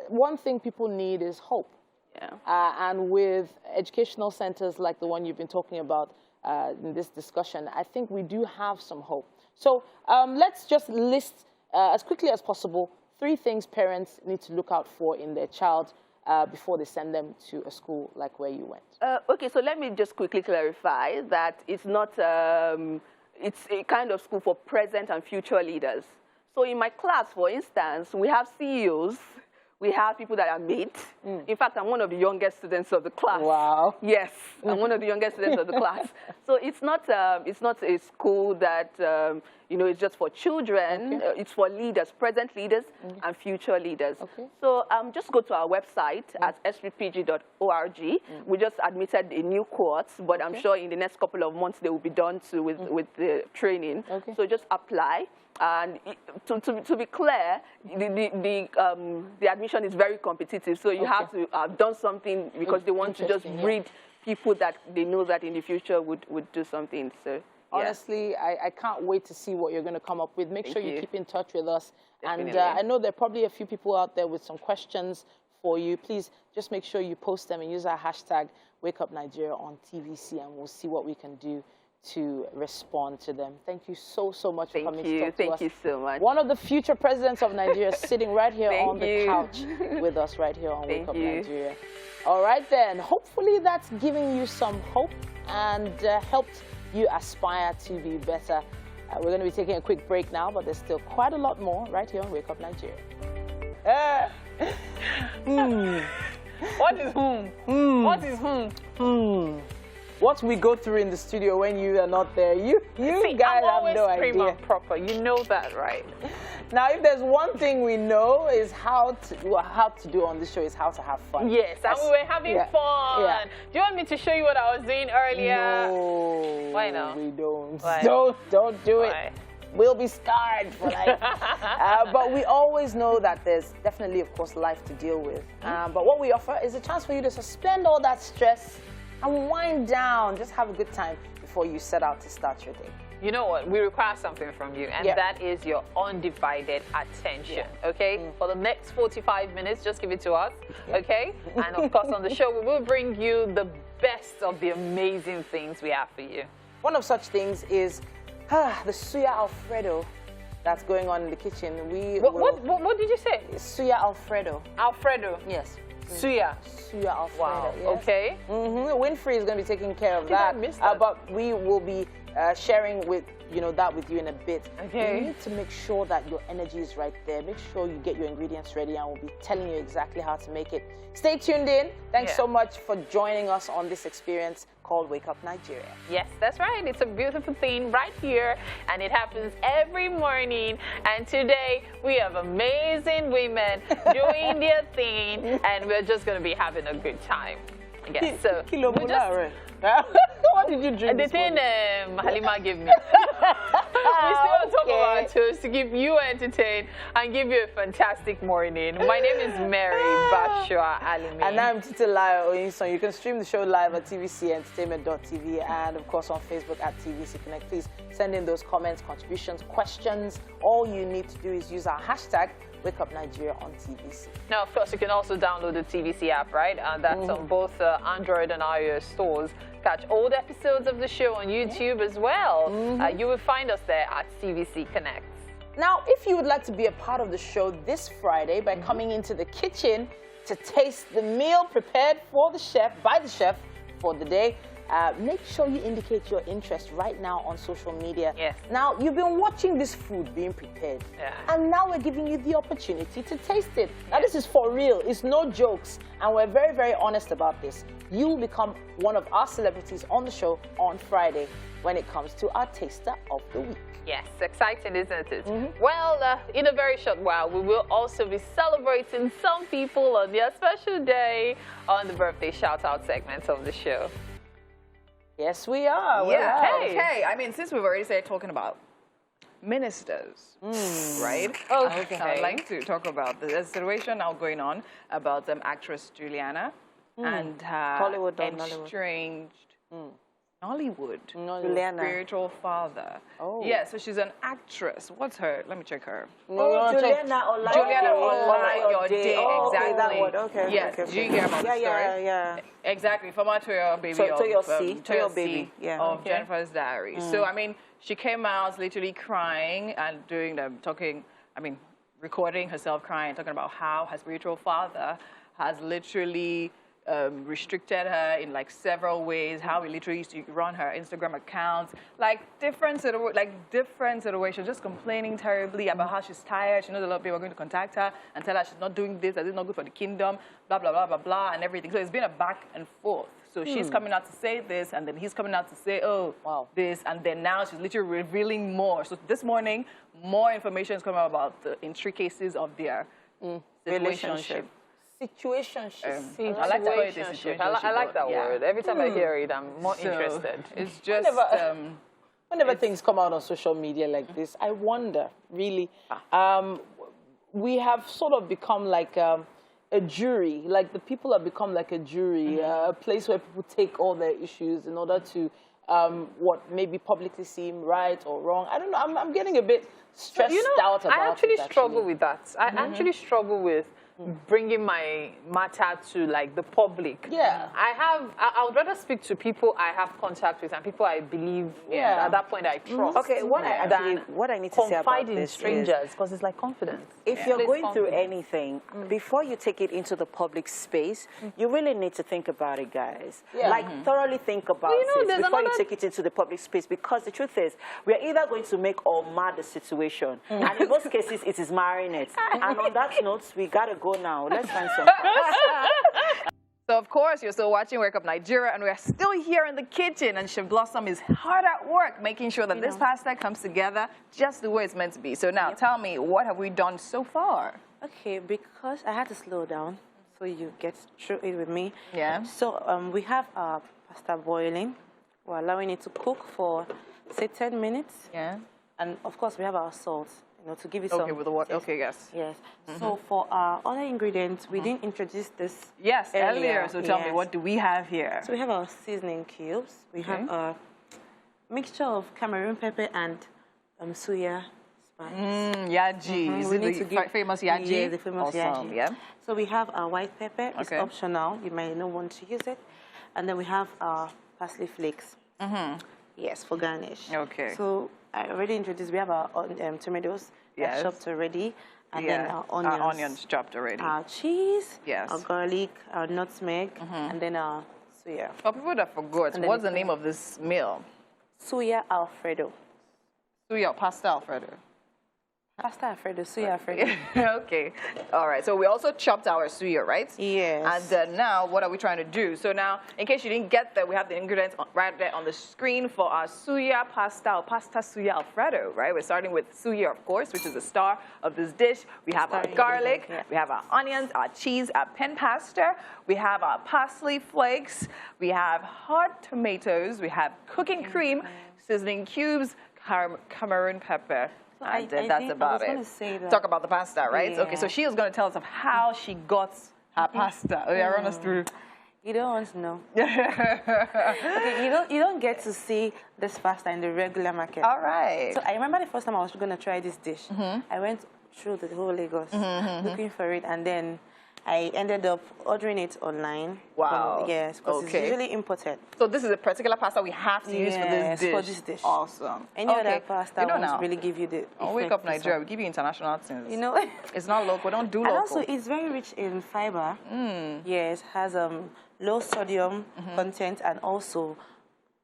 one thing people need is hope. And with educational centers like the one you've been talking about in this discussion, I think we do have some hope. So let's just list as quickly as possible 3 things parents need to look out for in their child before they send them to a school like where you went. Okay, so let me just quickly clarify that it's not, it's a kind of school for present and future leaders. So in my class, for instance, we have CEOs, we have people that are mates. In fact, I'm one of the youngest students of the class. Wow. Yes, I'm one of the youngest students of the class. So it's not a school that, it's just for children. It's for leaders, present leaders and future leaders. So just go to our website at sppg.org. We just admitted a new cohort, but I'm sure in the next couple of months they will be done with the training. So just apply. And to be clear, the admission is very competitive. So you have to have done something because they want to just breed people that they know that in the future would do something. So honestly, I can't wait to see what you're going to come up with. Make sure you keep in touch with us. Definitely. And I know there are probably a few people out there with some questions for you. Please just make sure you post them and use our hashtag WakeUpNigeria on TVC, and we'll see what we can do to respond to them. Thank you so much for coming to talk to us. Thank you so much. One of the future presidents of Nigeria sitting right here on the couch with us right here on Wake Up Nigeria. All right then, hopefully that's giving you some hope and helped you aspire to be better. We're going to be taking a quick break now, but there's still quite a lot more right here on Wake Up Nigeria. What is What is What we go through in the studio when you are not there, you See, guys I'm always have no prim idea. and proper. You know that, right? Now, if there's one thing we know is how to do on this show is how to have fun. Yes, and we were having fun. Yeah. Do you want me to show you what I was doing earlier? No. Why not? We don't. Why? Don't do it. Why? We'll be scarred for life. But we always know that there's definitely, of course, life to deal with. But what we offer is a chance for you to suspend all that stress and wind down. Just have a good time before you set out to start your day. You know what? We require something from you, and that is your undivided attention, okay? For the next 45 minutes, just give it to us, okay? And of course, on the show, we will bring you the best of the amazing things we have for you. One of such things is the suya Alfredo that's going on in the kitchen. What did you say? Suya Alfredo. Alfredo? Yes. Suya. Suya Alfredo. Wow. Yes. Okay. Winfrey is going to be taking care of that. I missed that. But we will be sharing with that with you in a bit. Okay. You need to make sure that your energy is right there. Make sure you get your ingredients ready, and we'll be telling you exactly how to make it. Stay tuned in. Thanks so much for joining us on this experience called Wake Up Nigeria. Yes, that's right. It's a beautiful thing right here, and it happens every morning. And today we have amazing women doing their thing, and we're just going to be having a good time. Yes, so what did you drink? The thing Halima gave me. We still want to talk about toast to keep you entertained and give you a fantastic morning. My name is Mary Bashua Alimi. And I'm Titilayo Oyinson. You can stream the show live at tvcentertainment.tv and, of course, on Facebook at TVC Connect. Please send in those comments, contributions, questions. All you need to do is use our hashtag Wake Up Nigeria on TVC. Now, of course, you can also download the TVC app, right? That's on both Android and iOS stores. Catch old episodes of the show on YouTube as well. You will find us there at TVC Connect. Now, if you would like to be a part of the show this Friday by coming into the kitchen to taste the meal prepared for the chef, by the chef for the day, make sure you indicate your interest right now on social media. Yes. Now, you've been watching this food being prepared, and now we're giving you the opportunity to taste it. Now, this is for real. It's no jokes, and we're very, very honest about this. You will become one of our celebrities on the show on Friday when it comes to our Taster of the Week. Yes, exciting, isn't it? Well, in a very short while, we will also be celebrating some people on their special day on the birthday shout-out segment of the show. Yes, we are. Okay. I mean, since we've already started talking about ministers, right? Okay. I'd like to talk about the situation now going on about actress Juliana and her estranged Nollywood spiritual father. Oh. Yeah, so she's an actress. What's her? Let me check her. Juliana Olayode. Oh, exactly. okay, that word. Okay. Yes. Okay. Do you hear about the story? Yeah. Exactly. Former Toyo baby Toyo baby. Of Jennifer's Diary. So, I mean, she came out literally crying and recording herself crying, talking about how her spiritual father has literally restricted her in several ways, how he literally used to run her Instagram accounts, different situations, just complaining terribly about how she's tired. She knows a lot of people are going to contact her and tell her she's not doing this, that it's not good for the kingdom, blah, blah, blah, blah, blah, and everything. So it's been a back and forth. So she's coming out to say this, and then he's coming out to say, this, and then now she's literally revealing more. So this morning, more information is coming out about the intricacies of their relationship. Situationship. I like that word. Every time I hear it, I'm more interested. It's just whenever things come out on social media like this, I wonder, really, we have sort of become like a jury. Like the people have become like a jury, a place where people take all their issues in order to what maybe publicly seem right or wrong. I don't know. I'm getting a bit stressed out about it. I actually struggle with that. I actually struggle with bringing my matter to the public. Yeah. I would rather speak to people I have contact with and people I believe in. At that point I trust. Okay, what I need to say about this confide in strangers, because it's like confidence. If you're going through anything, before you take it into the public space, you really need to think about it, guys. Thoroughly think about it before you take it into the public space, because the truth is, we are either going to make or mar the situation. And in most cases, it is marring it. And on that note, we got to go now. Let's find some So, of course, you're still watching Wake Up Nigeria, and we're still here in the kitchen, and Chef Blossom is hard at work making sure that this pasta comes together just the way it's meant to be. So now, tell me, what have we done so far? Okay, because I had to slow down so you get through it with me. Yeah. So we have our pasta boiling. We're allowing it to cook for, say, 10 minutes. Yeah. And, of course, we have our salt. To give it some. Okay, with the water. Okay, yes. Yes. So for our other ingredients, we didn't introduce this. Yes, earlier. So tell me, what do we have here? So we have our seasoning cubes. We have a mixture of Cameroon pepper and suya spice. Yaji. We need to give famous yaji. Yeah, the famous yaji. Yeah. So we have our white pepper. It's optional. You may not want to use it. And then we have our parsley flakes. Yes, for garnish. Okay. So I already introduced, we have our tomatoes that chopped already. And then our onions. Our onions chopped already. Our cheese, our garlic, our nutmeg, and then our suya. For people that forgot, what's the name of this meal? Suya Alfredo. Suya, pasta Alfredo. Pasta Alfredo, suya Alfredo. Okay. All right. So we also chopped our suya, right? Yes. And now, what are we trying to do? So now, in case you didn't get that, we have the ingredients right there on the screen for our suya pasta or pasta suya Alfredo, right? We're starting with suya, of course, which is the star of this dish. We have our garlic, we have our onions, our cheese, our pen pasta. We have our parsley flakes. We have hot tomatoes. We have cooking cream, seasoning cubes, Cameroon pepper. And that's about it. Talk about the pasta, right? Yeah. Okay, so she was going to tell us of how she got her pasta. Oh, yeah, run us through. You don't want to know. Okay, you don't get to see this pasta in the regular market. All right. So I remember the first time I was going to try this dish. I went through the whole Lagos looking for it, and then I ended up ordering it online. Wow. Yes, because it's usually imported. So this is a particular pasta we have to use for this dish. Awesome. Any other pasta won't really give you the Wake Up Nigeria, we give you international things. You know? It's not local, we don't do local. And also, it's very rich in fiber. Yes, has low sodium content and also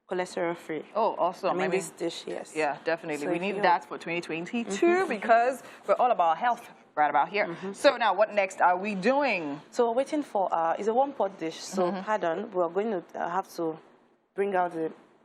cholesterol free. Oh, awesome. I mean this dish, yes. Yeah, definitely. So we need that for 2022 because we're all about health right about here. So now, what next are we doing? So we're waiting for, it's a one-pot dish. So, pardon, we're going to have to bring out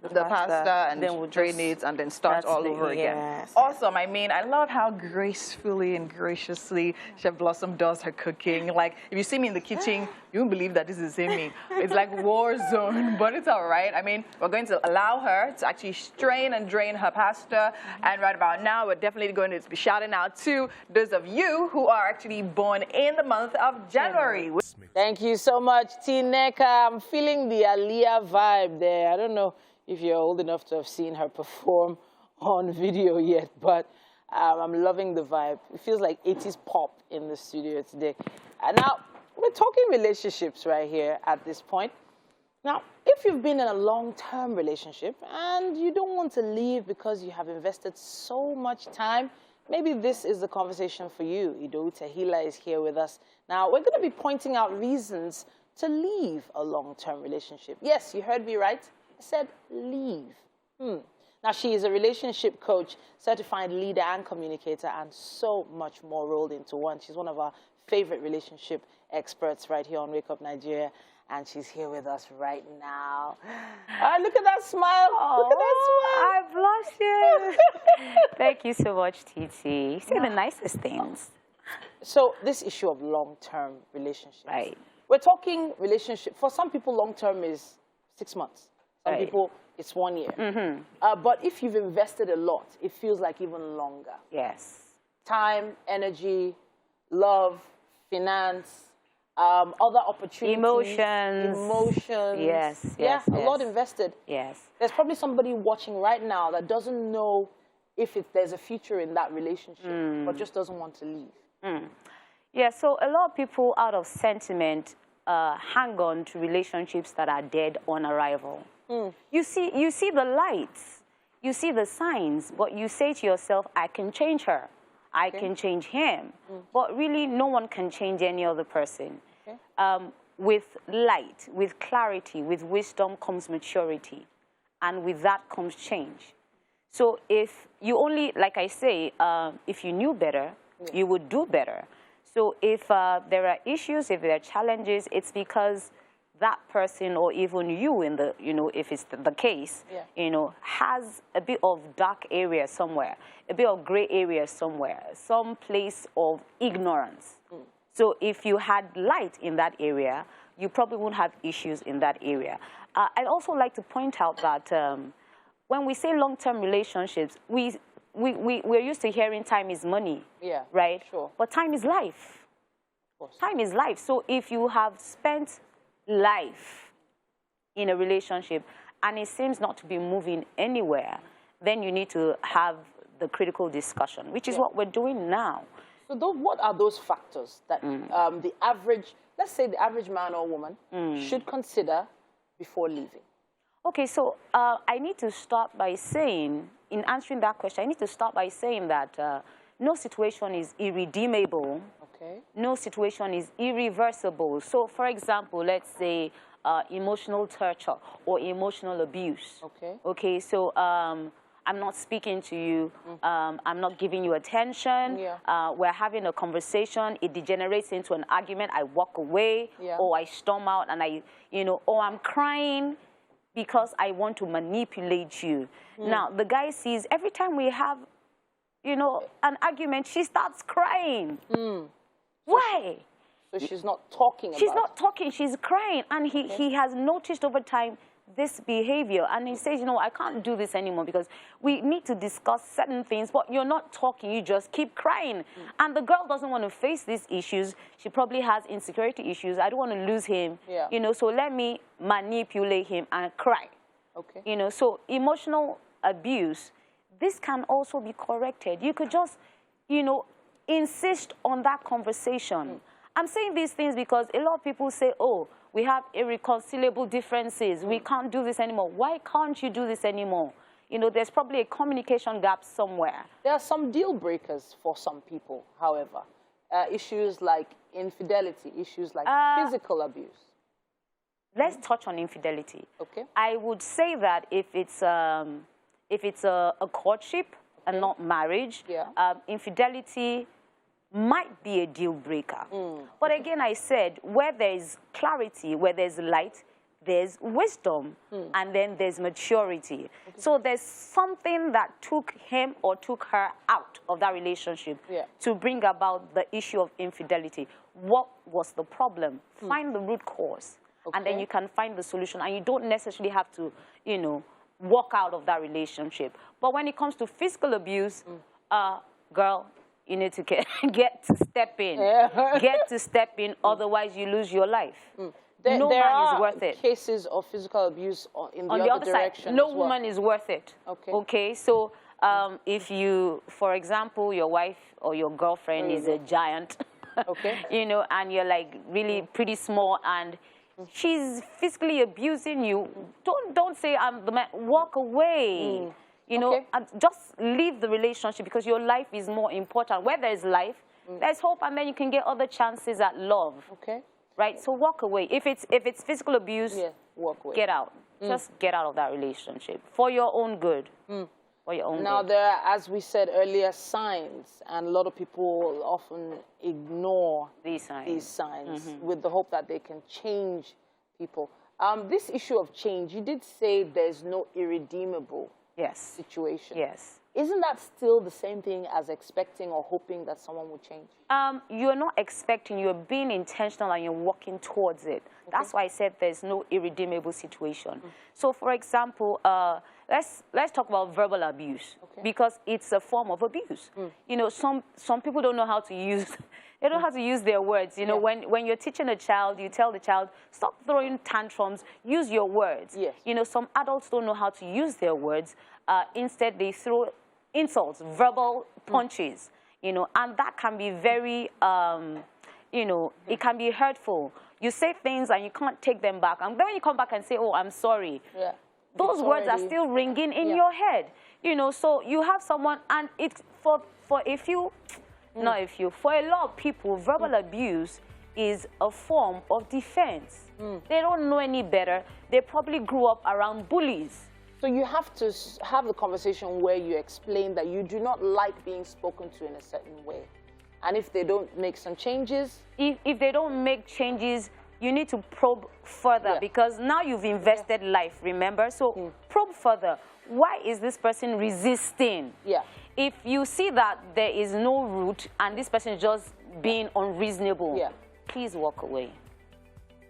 the pasta and then we'll drain it and then start all over again. Yes. Awesome. I mean, I love how gracefully and graciously Chef Blossom does her cooking. Like, if you see me in the kitchen, you won't believe that this is the same me. It's like war zone, but it's all right. I mean, we're going to allow her to actually strain and drain her pasta. And right about now, we're definitely going to be shouting out to those of you who are actually born in the month of January. Thank you so much, Tineka. I'm feeling the Aaliyah vibe there. I don't know if you're old enough to have seen her perform on video yet, but I'm loving the vibe. It feels like 80s pop in the studio today. And now, we're talking relationships right here at this point. Now, if you've been in a long-term relationship and you don't want to leave because you have invested so much time, maybe this is the conversation for you. Ido Tehila is here with us. Now, we're going to be pointing out reasons to leave a long-term relationship. Yes, you heard me right. I said leave. Now, she is a relationship coach, certified leader and communicator, and so much more rolled into one. She's one of our favorite relationship experts right here on Wake Up Nigeria, and she's here with us right now. Look at that smile. Look at that smile. I blush you. Thank you so much, Titi. You say the nicest things. So this issue of long-term relationships. Right. We're talking relationship. For some people, long-term is 6 months. Some people, it's 1 year. But if you've invested a lot, it feels like even longer. Yes. Time, energy, love, finance, other opportunities. Emotions. Yes, yes. Yeah, a lot invested. Yes. There's probably somebody watching right now that doesn't know if there's a future in that relationship, but just doesn't want to leave. Yeah, so a lot of people out of sentiment hang on to relationships that are dead on arrival. You see the lights, you see the signs, but you say to yourself, I can change her, I can change him. But really, no one can change any other person. With light, with clarity, with wisdom comes maturity. And with that comes change. So if you only, like I say, if you knew better, you would do better. So if there are issues, if there are challenges, it's because that person or even you in the, if it's the case, has a bit of dark area somewhere, a bit of gray area somewhere, some place of ignorance. So if you had light in that area, you probably won't have issues in that area. I'd also like to point out that when we say long-term relationships, we're used to hearing time is money, right? Sure. But time is life. Time is life. So if you have spent life in a relationship and it seems not to be moving anywhere, then you need to have the critical discussion, which is what we're doing now. So what are those factors that the average, let's say the average man or woman should consider before leaving? Okay, so I need to start by saying in answering that question, I need to start by saying that no situation is irredeemable. Okay. No situation is irreversible. So, for example, let's say emotional torture or emotional abuse. Okay. Okay, so I'm not speaking to you. I'm not giving you attention. Yeah. We're having a conversation. It degenerates into an argument. I walk away, or I storm out, and or I'm crying because I want to manipulate you. Now, the guy sees every time we have, an argument, she starts crying. Why? So she's not talking about it. She's not talking, she's crying. And he has noticed over time this behavior. And he says, I can't do this anymore because we need to discuss certain things, but you're not talking, you just keep crying. And the girl doesn't want to face these issues. She probably has insecurity issues. I don't want to lose him, so let me manipulate him and cry. Okay. So emotional abuse, this can also be corrected. You could just, insist on that conversation. I'm saying these things because a lot of people say, oh, we have irreconcilable differences. We can't do this anymore. Why can't you do this anymore? There's probably a communication gap somewhere. There are some deal breakers for some people, however. Issues like infidelity, issues like physical abuse. Let's touch on infidelity. Okay. I would say that if it's a courtship and not marriage, infidelity might be a deal breaker. But again, I said, where there's clarity, where there's light, there's wisdom, and then there's maturity. So there's something that took him or took her out of that relationship to bring about the issue of infidelity. What was the problem? Find the root cause, and then you can find the solution, and you don't necessarily have to, walk out of that relationship. But when it comes to physical abuse, girl, you need to get to step in. Get to step in, otherwise you lose your life. No man is worth it. Cases of physical abuse in the other direction side, no woman is worth it. Okay, so if you, for example, your wife or your girlfriend is a giant, and you're like really pretty small, and she's physically abusing you, don't say I'm the man. Walk away. And just leave the relationship because your life is more important. Where there's life, there's hope, and then you can get other chances at love. Okay. Right? So walk away. If it's physical abuse, walk away. Get out. Just get out of that relationship for your own good. For your own now, good. there are, as we said earlier, signs, and a lot of people often ignore these signs with the hope that they can change people. This issue of change, you did say there's no irredeemable situation. Yes. Isn't that still the same thing as expecting or hoping that someone will change? You're not expecting, you're being intentional and you're working towards it. That's why I said there's no irredeemable situation. So, for example, let's talk about verbal abuse because it's a form of abuse. Some people don't know how to use they don't know how to use their words. When you're teaching a child, you tell the child, stop throwing tantrums, use your words. Some adults don't know how to use their words. Instead, they throw insults, verbal punches, and that can be very, it can be hurtful. You say things and you can't take them back. And then when you come back and say, oh, I'm sorry, those words are still ringing in your head. So you have someone, and it's for a few, for a lot of people, verbal abuse is a form of defense. They don't know any better. They probably grew up around bullies. So you have to have the conversation where you explain that you do not like being spoken to in a certain way. And if they don't make some changes? If they don't make changes, you need to probe further because now you've invested life, remember? So probe further. Why is this person resisting? If you see that there is no root and this person is just being unreasonable, please walk away.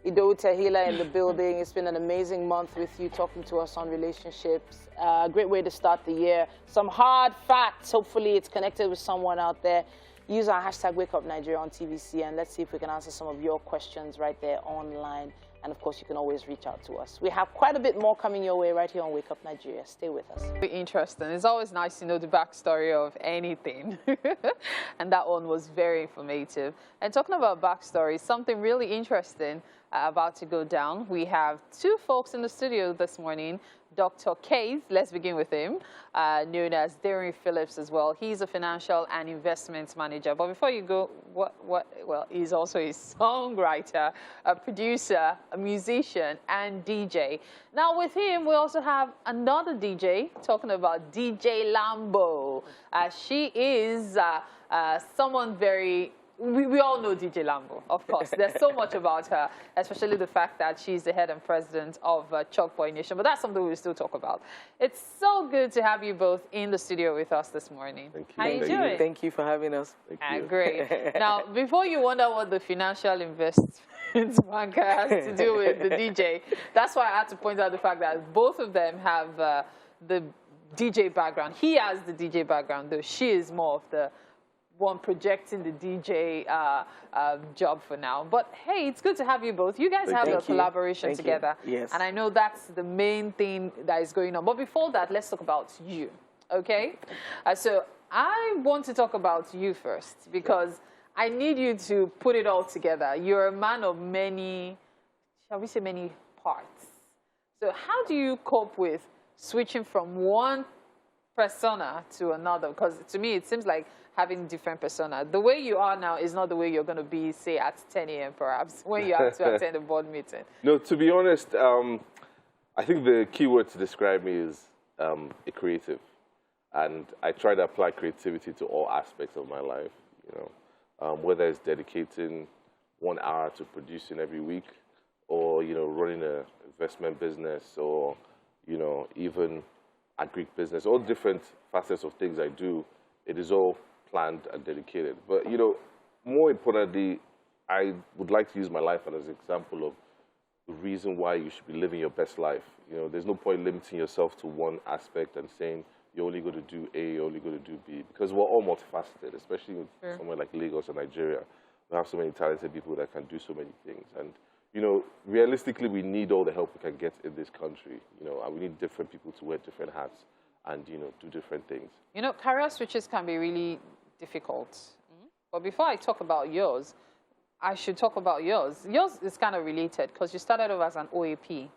Ido Tahila in the building. It's been an amazing month with you talking to us on relationships. A great way to start the year. Some hard facts. Hopefully it's connected with someone out there. Use our hashtag WakeUpNigeria on TVC and let's see if we can answer some of your questions right there online. And of course, you can always reach out to us. We have quite a bit more coming your way right here on Wake Up Nigeria. Stay with us. Very interesting. It's always nice to know the backstory of anything. And that one was very informative. And talking about backstory, something really interesting. about to go down. We have two folks in the studio this morning. Dr. Case, let's begin with him, known as Darren Phillips as well. He's a financial and investments manager. But before you go, well, he's also a songwriter, a producer, a musician, and DJ. Now with him, we also have another DJ, talking about DJ Lambo. She is someone very... We all know DJ Lambo, of course. There's so much about her, especially the fact that she's the head and president of Chalk Boy Nation. But that's something we'll still talk about. It's so good to have you both in the studio with us this morning. Thank you. How are you doing? Thank you for having us. Thank you. Great. Now, before you wonder what the financial investment banker has to do with the DJ, that's why I had to point out the fact that both of them have the DJ background. He has the DJ background, though she is more of the one projecting the DJ job for now. But hey, it's good to have you both. You guys have a collaboration together. Yes. And I know that's the main thing that is going on. But before that, let's talk about you, okay? So I want to talk about you first because I need you to put it all together. You're a man of many, shall we say many parts. So how do you cope with switching from one persona to another? Because to me, it seems like having different persona. The way you are now is not the way you're going to be, say, at 10 a.m. perhaps, when you have to attend a board meeting. No, to be honest, I think the key word to describe me is a creative. And I try to apply creativity to all aspects of my life, you know, whether it's dedicating 1 hour to producing every week or, you know, running an investment business or, you know, even a Greek business, all different facets of things I do. It is all planned and dedicated. But, you know, more importantly, I would like to use my life as an example of the reason why you should be living your best life. You know, there's no point limiting yourself to one aspect and saying you're only going to do A, you're only going to do B, because we're all multifaceted, especially with somewhere like Lagos or Nigeria. We have so many talented people that can do so many things. And, you know, realistically, we need all the help we can get in this country, you know, and we need different people to wear different hats and, you know, do different things. You know, career switches can be really difficult. But before I talk about yours, I should talk about yours. Yours is kind of related because you started off as an OAP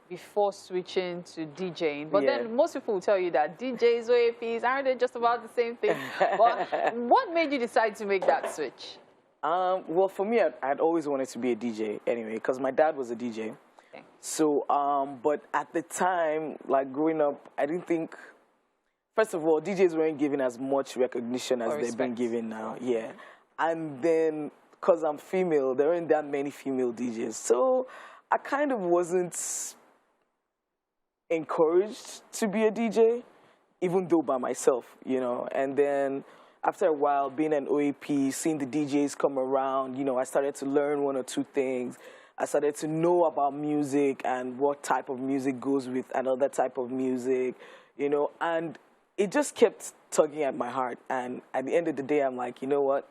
before switching to DJing. But then most people will tell you that DJs, OAPs, aren't they just about the same thing? But what made you decide to make that switch? Well, for me, I'd always wanted to be a DJ anyway because my dad was a DJ. Okay. So, but at the time, like growing up, I didn't think, first of all, DJs weren't given as much recognition as they've been given now. Yeah. And then, because I'm female, there aren't that many female DJs. So I kind of wasn't encouraged to be a DJ, even though by myself, you know. And then after a while, being an OAP, seeing the DJs come around, you know, I started to learn 1 or 2 things. I started to know about music and what type of music goes with another type of music, you know. And it just kept tugging at my heart. And at the end of the day, I'm like, you know what?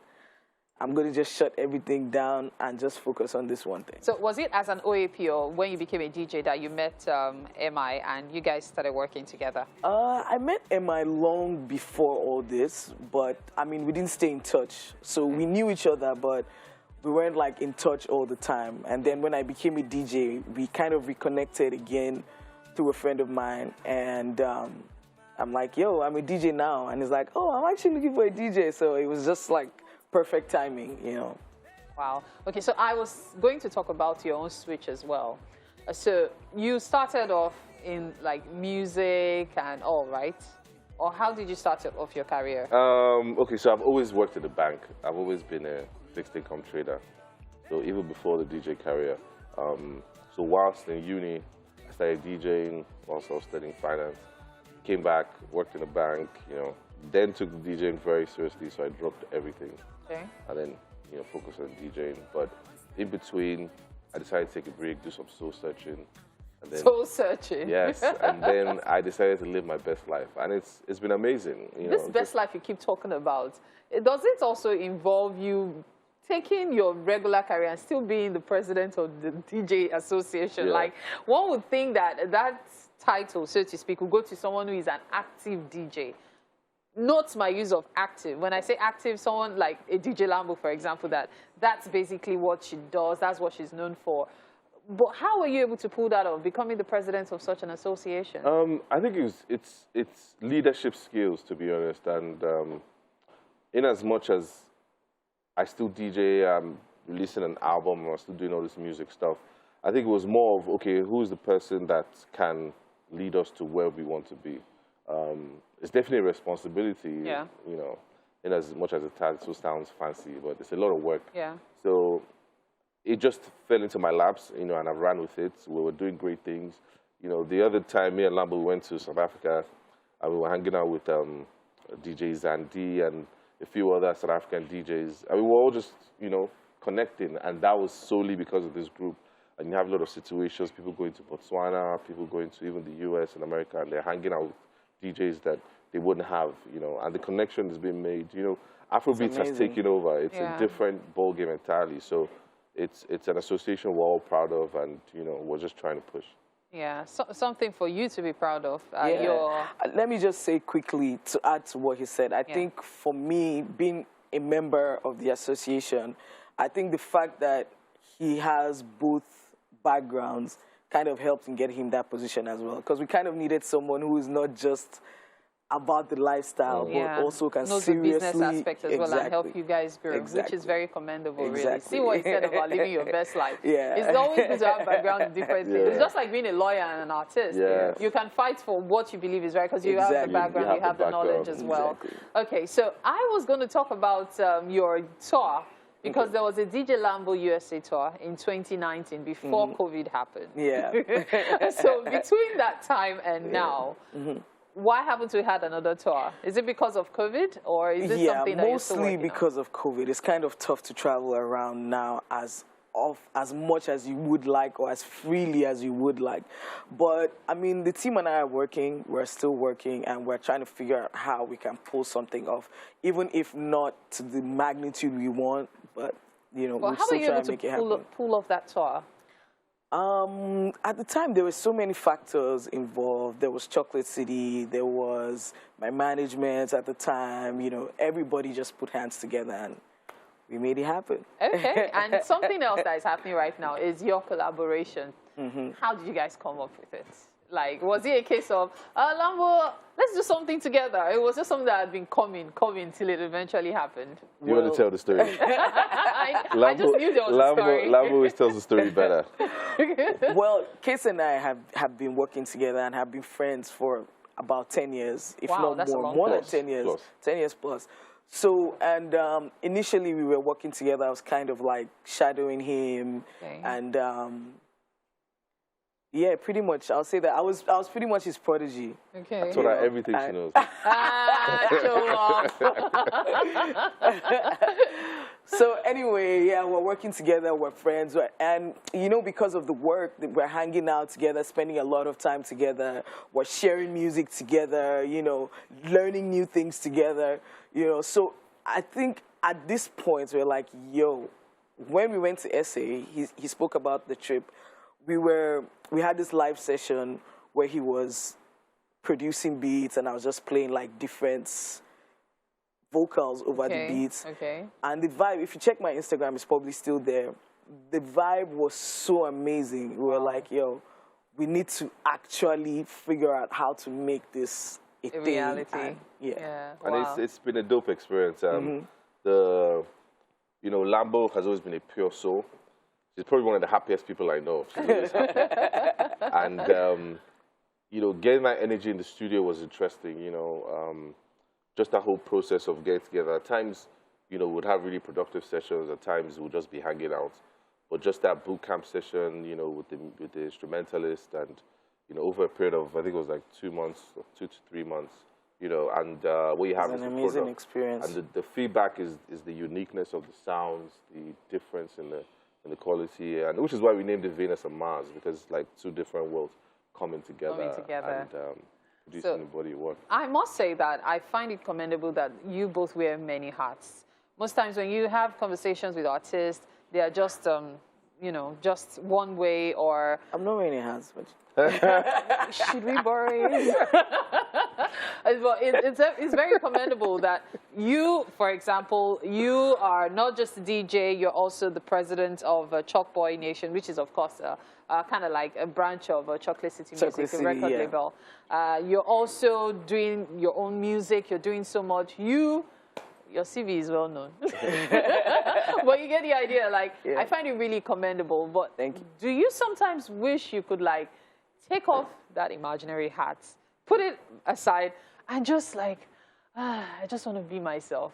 I'm going to just shut everything down and just focus on this one thing. So was it as an OAP or when you became a DJ that you met MI and you guys started working together? I met MI long before all this, but, I mean, we didn't stay in touch. So we knew each other, but we weren't, like, in touch all the time. And then when I became a DJ, we kind of reconnected again through a friend of mine. And I'm like, yo, I'm a DJ now. And he's like, oh, I'm actually looking for a DJ. So it was just, like, perfect timing, you know. Wow. Okay, so I was going to talk about your own switch as well. So you started off in like music and all, right? Or how did you start off your career? Okay, so I've always worked at the bank. I've always been a fixed income trader. So even before the DJ career. So whilst in uni, I started DJing whilst I was studying finance. Came back, worked in a bank, you know, then took the DJing very seriously, so I dropped everything. Okay. And then, you know, focused on DJing. But in between, I decided to take a break, do some soul searching. And then, soul searching? Yes. And then I decided to live my best life. And it's been amazing. You this best life you keep talking about, does it also involve you taking your regular career and still being the president of the DJ Association? Yeah. Like, one would think that that title, so to speak, will go to someone who is an active DJ. Note my use of active. When I say active, someone like a DJ Lambo, for example, that's basically what she does. That's what she's known for. But how were you able to pull that off, becoming the president of such an association? I think it's leadership skills, to be honest. And in as much as I still DJ, I'm releasing an album, I'm still doing all this music stuff, I think it was more of, okay, who's the person that can lead us to where we want to be? It's definitely a responsibility, you know, in as much as it sounds fancy, but it's a lot of work. Yeah. So it just fell into my laps, you know, and I ran with it. We were doing great things. You know, the other time me and Lambo went to South Africa, and we were hanging out with DJ Zandi and a few other South African DJs. And we were all just, you know, connecting, and that was solely because of this group. And you have a lot of situations, people going to Botswana, people going to even the US and America, and they're hanging out with DJs that they wouldn't have, you know, and the connection is being made. You know, Afrobeats has taken over. It's a different ballgame entirely. So it's an association we're all proud of, and, you know, we're just trying to push. Yeah, something for you to be proud of. Let me just say quickly to add to what he said. I think for me, being a member of the association, I think the fact that he has both backgrounds kind of helped in getting him that position as well. Because we kind of needed someone who is not just about the lifestyle, but also can seriously... the business aspect as well and help you guys grow, which is very commendable, really. See what he said about living your best life. It's always good to have background in different things. It's just like being a lawyer and an artist. You can fight for what you believe is right because you have the background, you have the knowledge as well. Okay, so I was going to talk about your tour, because there was a DJ Lambo USA tour in 2019 before COVID happened. So between that time and now, why haven't we had another tour? Is it because of COVID, or is it something that you're still working on? Mostly because of COVID. It's kind of tough to travel around now as much as you would like, or as freely as you would like. But I mean, the team and I are working. We're still working, and we're trying to figure out how we can pull something off, even if not to the magnitude we want. But you know, we'll still try to make it happen. How are you able to pull off that tour? At the time, there were so many factors involved. There was Chocolate City, there was my management at the time, you know, everybody just put hands together and we made it happen. Okay, and something else that is happening right now is your collaboration. How did you guys come up with it? Like, was it a case of, Lambo, let's do something together? It was just something that had been coming till it eventually happened. You want to tell the story? I just knew there was a story. Lambo always tells the story better. Well, Case and I have been working together and have been friends for about 10 years, if not more. More than 10 years. 10 years plus. So, and initially we were working together. I was kind of like shadowing him, and yeah, pretty much. I'll say that I was pretty much his prodigy. Okay. I told her everything she knows. So anyway, yeah, we're working together, we're friends, and you know, because of the work, we're hanging out together, spending a lot of time together, we're sharing music together, you know, learning new things together, you know. So I think at this point, we're like, yo, when we went to SA, he spoke about the trip. We had this live session where he was producing beats and I was just playing like different vocals over the beats. And the vibe, if you check my Instagram, it's probably still there. The vibe was so amazing. We were like, yo, we need to actually figure out how to make this a thing. Reality. And it's been a dope experience. You know, Lambo has always been a pure soul. She's probably one of the happiest people I know. She's always happy. And, you know, getting that energy in the studio was interesting, you know. Just that whole process of getting together. At times, you know, we'd have really productive sessions. At times, we'd just be hanging out. But just that boot camp session, you know, with the instrumentalist and, you know, over a period of, I think it was like 2 months, 2 to 3 months, you know, and what you have is an amazing experience. And the feedback is the uniqueness of the sounds, the difference in the quality, and which is why we named it Venus and Mars, because like two different worlds coming together. And producing the body of work. I must say that I find it commendable that you both wear many hats. Most times when you have conversations with artists, they are just, you know, just one way or... I'm not wearing hats, but... Should we borrow it? It's very commendable that you, for example, you are not just a DJ, you're also the president of Chalk Boy Nation, which is, of course, kind of like a branch of Chocolate City Music, a record label. You're also doing your own music. You're doing so much. Your CV is well known. But you get the idea. Like, I find it really commendable. But thank you. Do you sometimes wish you could, like, take off that imaginary hat, put it aside, and just, like, I just want to be myself?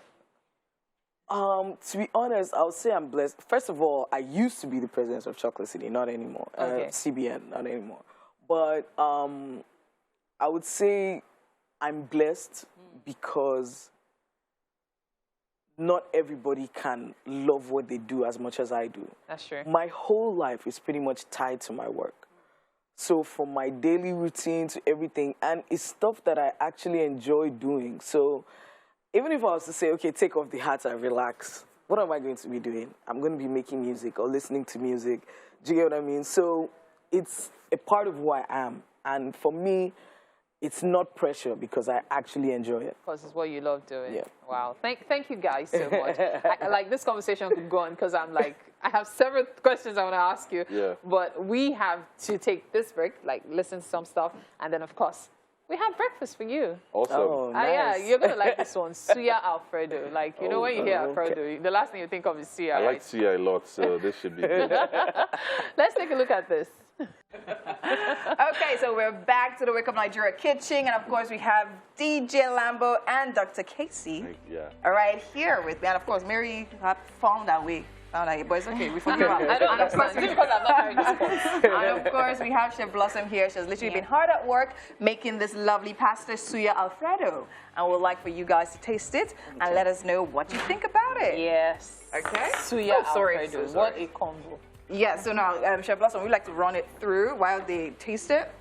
To be honest, I would say I'm blessed. First of all, I used to be the president of Chocolate City, not anymore. Okay. CBN, not anymore. But I would say I'm blessed because not everybody can love what they do as much as I do. That's true. My whole life is pretty much tied to my work. So from my daily routine to everything, and it's stuff that I actually enjoy doing. So even if I was to say, okay, take off the hat and relax, what am I going to be doing? I'm going to be making music or listening to music. Do you get what I mean? So it's a part of who I am. And for me, it's not pressure because I actually enjoy it. Because it's what you love doing. Yeah. Wow. Thank you guys so much. Like, this conversation could go on because I'm like, I have several questions I want to ask you. Yeah. But we have to take this break, like listen to some stuff. And then, of course, we have breakfast for you. Awesome. Oh, nice. Yeah, you're going to like this one. Suya Alfredo. Like, you know, when you hear Alfredo, the last thing you think of is suya, I right? like suya a lot, so this should be good. Let's take a look at this. Okay, so we're back to the Wake Up Nigeria kitchen, and of course we have DJ Lambo and Dr. Casey. Yeah. All right, here with me, and of course Mary had found that way. Found that, but it's okay. We forgive her. I don't understand. Just because I'm not carrying this phone. And of course we have Chef Blossom here. She's literally been hard at work making this lovely pasta suya Alfredo, and we'd like for you guys to taste it and let us know what you think about it. Yes. Okay. Suya Alfredo. So sorry. What a combo. Yeah, so now, Chef Blossom, we'd like to run it through while they taste it.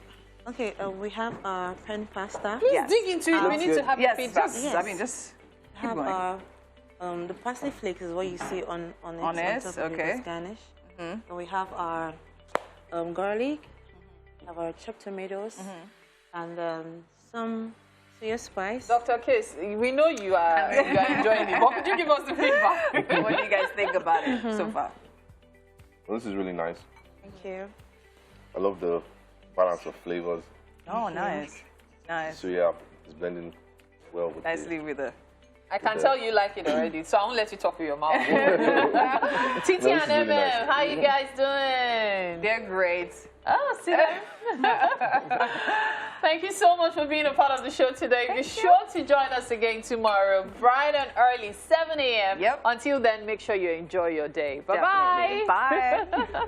Okay, we have our pen pasta. Please dig into it. We need to have feedback. I mean, just keep have going. The parsley flakes is what you see on it. On it, top of okay. this garnish. And we have our garlic, we have our chopped tomatoes, and some soya spice. Dr. Case, we know you are enjoying it. What could you give us the feedback? What do you guys think about it so far? Well, this is really nice. Thank you. I love the balance of flavors. Oh, nice. Nice. Suya is blending well with Nicely with the... I can tell you like it already, so I won't let you talk with your mouth. Titi and really MM, nice. how you guys doing? They're great. Oh, see them. Thank you so much for being a part of the show today. Be sure to join us again tomorrow, bright and early, 7 a.m. Yep. Until then, make sure you enjoy your day. Bye-bye. Bye.